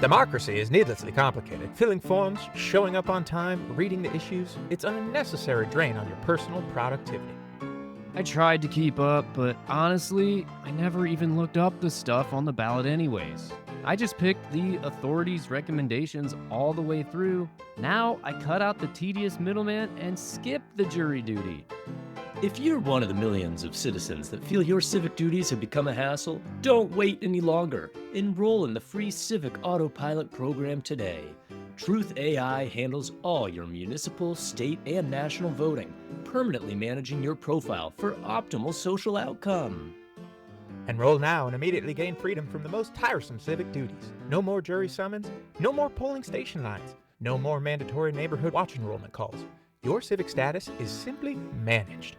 Democracy is needlessly complicated. Filling forms, showing up on time, reading the issues, it's an unnecessary drain on your personal productivity. I tried to keep up, but honestly, I never even looked up the stuff on the ballot anyways. I just picked the authorities' recommendations all the way through. Now I cut out the tedious middleman and skip the jury duty. If you're one of the millions of citizens that feel your civic duties have become a hassle, don't wait any longer. Enroll in the free Civic Autopilot program today. Truth AI handles all your municipal, state, and national voting, permanently managing your profile for optimal social outcome. Enroll now and immediately gain freedom from the most tiresome civic duties. No more jury summons, no more polling station lines, no more mandatory neighborhood watch enrollment calls. Your civic status is simply managed.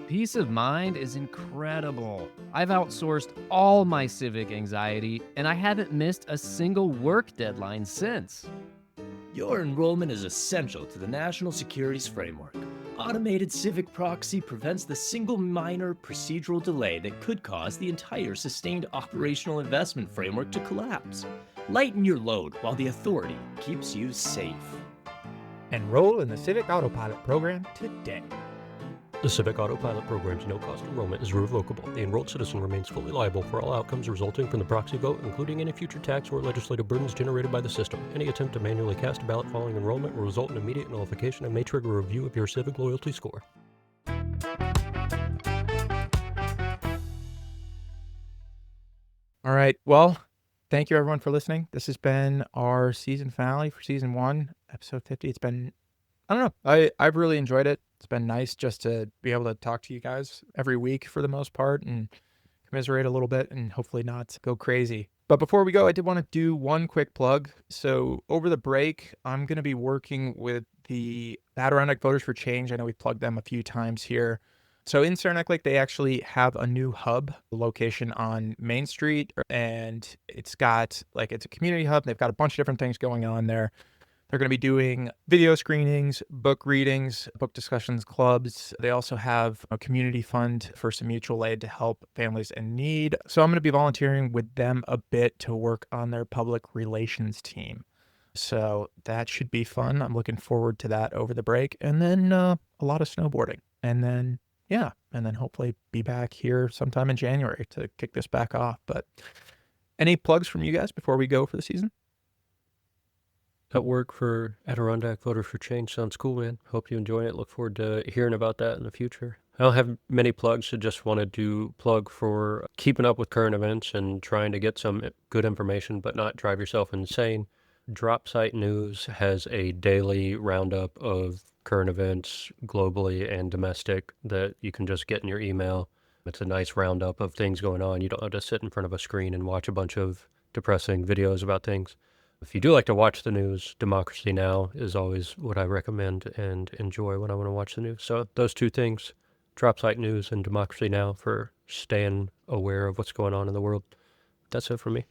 Peace of mind is incredible. I've outsourced all my civic anxiety, and I haven't missed a single work deadline since. Your enrollment is essential to the national securities framework. Automated civic proxy prevents the single minor procedural delay that could cause the entire sustained operational investment framework to collapse. Lighten your load while the authority keeps you safe. Enroll in the Civic Autopilot program today. The Civic Autopilot program's no-cost enrollment is revocable. The enrolled citizen remains fully liable for all outcomes resulting from the proxy vote, including any future tax or legislative burdens generated by the system. Any attempt to manually cast a ballot following enrollment will result in immediate nullification and may trigger a review of your civic loyalty score. All right. Well, thank you everyone for listening. This has been our season finale for season 1, episode 50. It's been, I don't know, I've really enjoyed it. It's been nice just to be able to talk to you guys every week for the most part and commiserate a little bit and hopefully not go crazy. But before we go, I did want to do one quick plug. So over the break, I'm going to be working with the Adirondack Voters for Change. I know we've plugged them a few times here. So in Saranac Lake, they actually have a new hub location on Main Street, and it's got it's a community hub. They've got a bunch of different things going on there. They're going to be doing video screenings, book readings, book discussions clubs. They also have a community fund for some mutual aid to help families in need. So I'm going to be volunteering with them a bit to work on their public relations team. So that should be fun. I'm looking forward to that over the break. And then a lot of snowboarding. And then, hopefully be back here sometime in January to kick this back off. But any plugs from you guys before we go for the season? That work for Adirondack Voters for Change sounds cool, man. Hope you enjoy it. Look forward to hearing about that in the future. I don't have many plugs, so just wanted to plug for keeping up with current events and trying to get some good information, but not drive yourself insane. Dropsite News has a daily roundup of current events globally and domestic that you can just get in your email. It's a nice roundup of things going on. You don't have to sit in front of a screen and watch a bunch of depressing videos about things. If you do like to watch the news, Democracy Now! Is always what I recommend and enjoy when I want to watch the news. So those two things, Dropsite News and Democracy Now! For staying aware of what's going on in the world. That's it for me.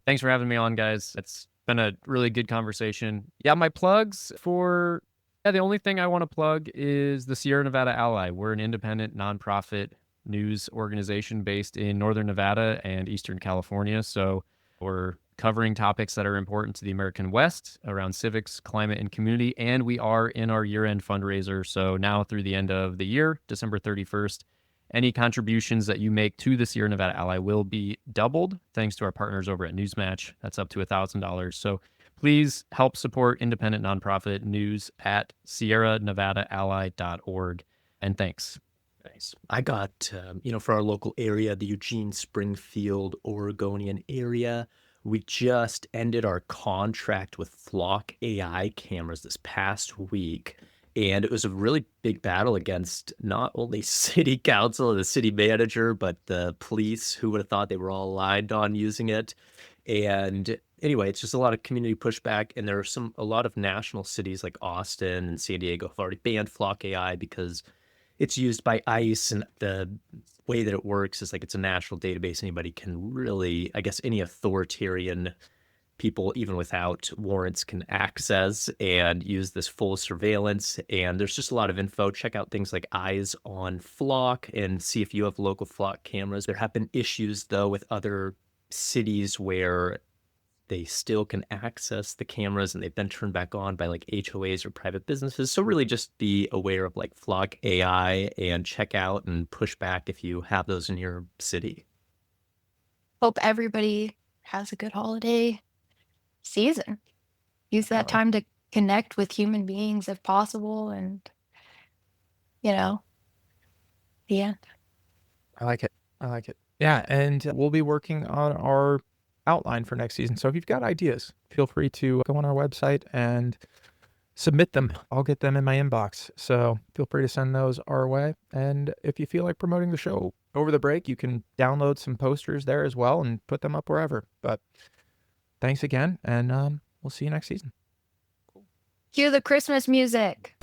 Thanks for having me on, guys. It's been a really good conversation. Yeah, my plugs for... the only thing I want to plug is the Sierra Nevada Ally. We're an independent nonprofit news organization based in Northern Nevada and Eastern California. So we're covering topics that are important to the American West around civics, climate, and community. And we are in our year-end fundraiser. So now through the end of the year, December 31st, any contributions that you make to the Sierra Nevada Ally will be doubled thanks to our partners over at Newsmatch. That's up to $1,000. So please help support independent nonprofit news at sierranevadaally.org. And thanks. Nice. I got, for our local area, the Eugene, Springfield, Oregonian area, we just ended our contract with Flock AI cameras this past week. And it was a really big battle against not only city council and the city manager, but the police, who would have thought they were all aligned on using it. And anyway, it's just a lot of community pushback, and there are a lot of national cities like Austin and San Diego have already banned Flock AI because it's used by ICE, and the way that it works is like it's a national database. Anybody can really, I guess, any authoritarian people, even without warrants, can access and use this full surveillance. And there's just a lot of info. Check out things like Eyes on Flock and see if you have local Flock cameras. There have been issues, though, with other cities where they still can access the cameras and they've been turned back on by like HOAs or private businesses. So really just be aware of like Flock AI and check out and push back if you have those in your city. Hope everybody has a good holiday season. Use that time to connect with human beings if possible, and the end. I like it. Yeah, and we'll be working on our outline for next season. So if you've got ideas, feel free to go on our website and submit them. I'll get them in my inbox. So feel free to send those our way. And if you feel like promoting the show over the break, you can download some posters there as well and put them up wherever. But thanks again, and we'll see you next season. Cue the Christmas music.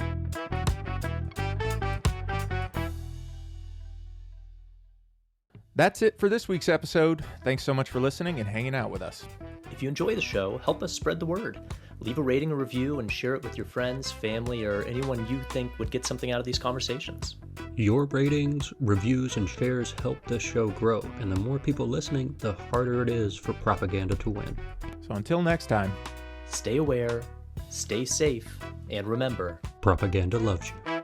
That's it for this week's episode. Thanks so much for listening and hanging out with us. If you enjoy the show, help us spread the word. Leave a rating or review and share it with your friends, family, or anyone you think would get something out of these conversations. Your ratings, reviews, and shares help this show grow, and the more people listening, the harder it is for propaganda to win. So until next time, stay aware, stay safe, and remember, propaganda loves you.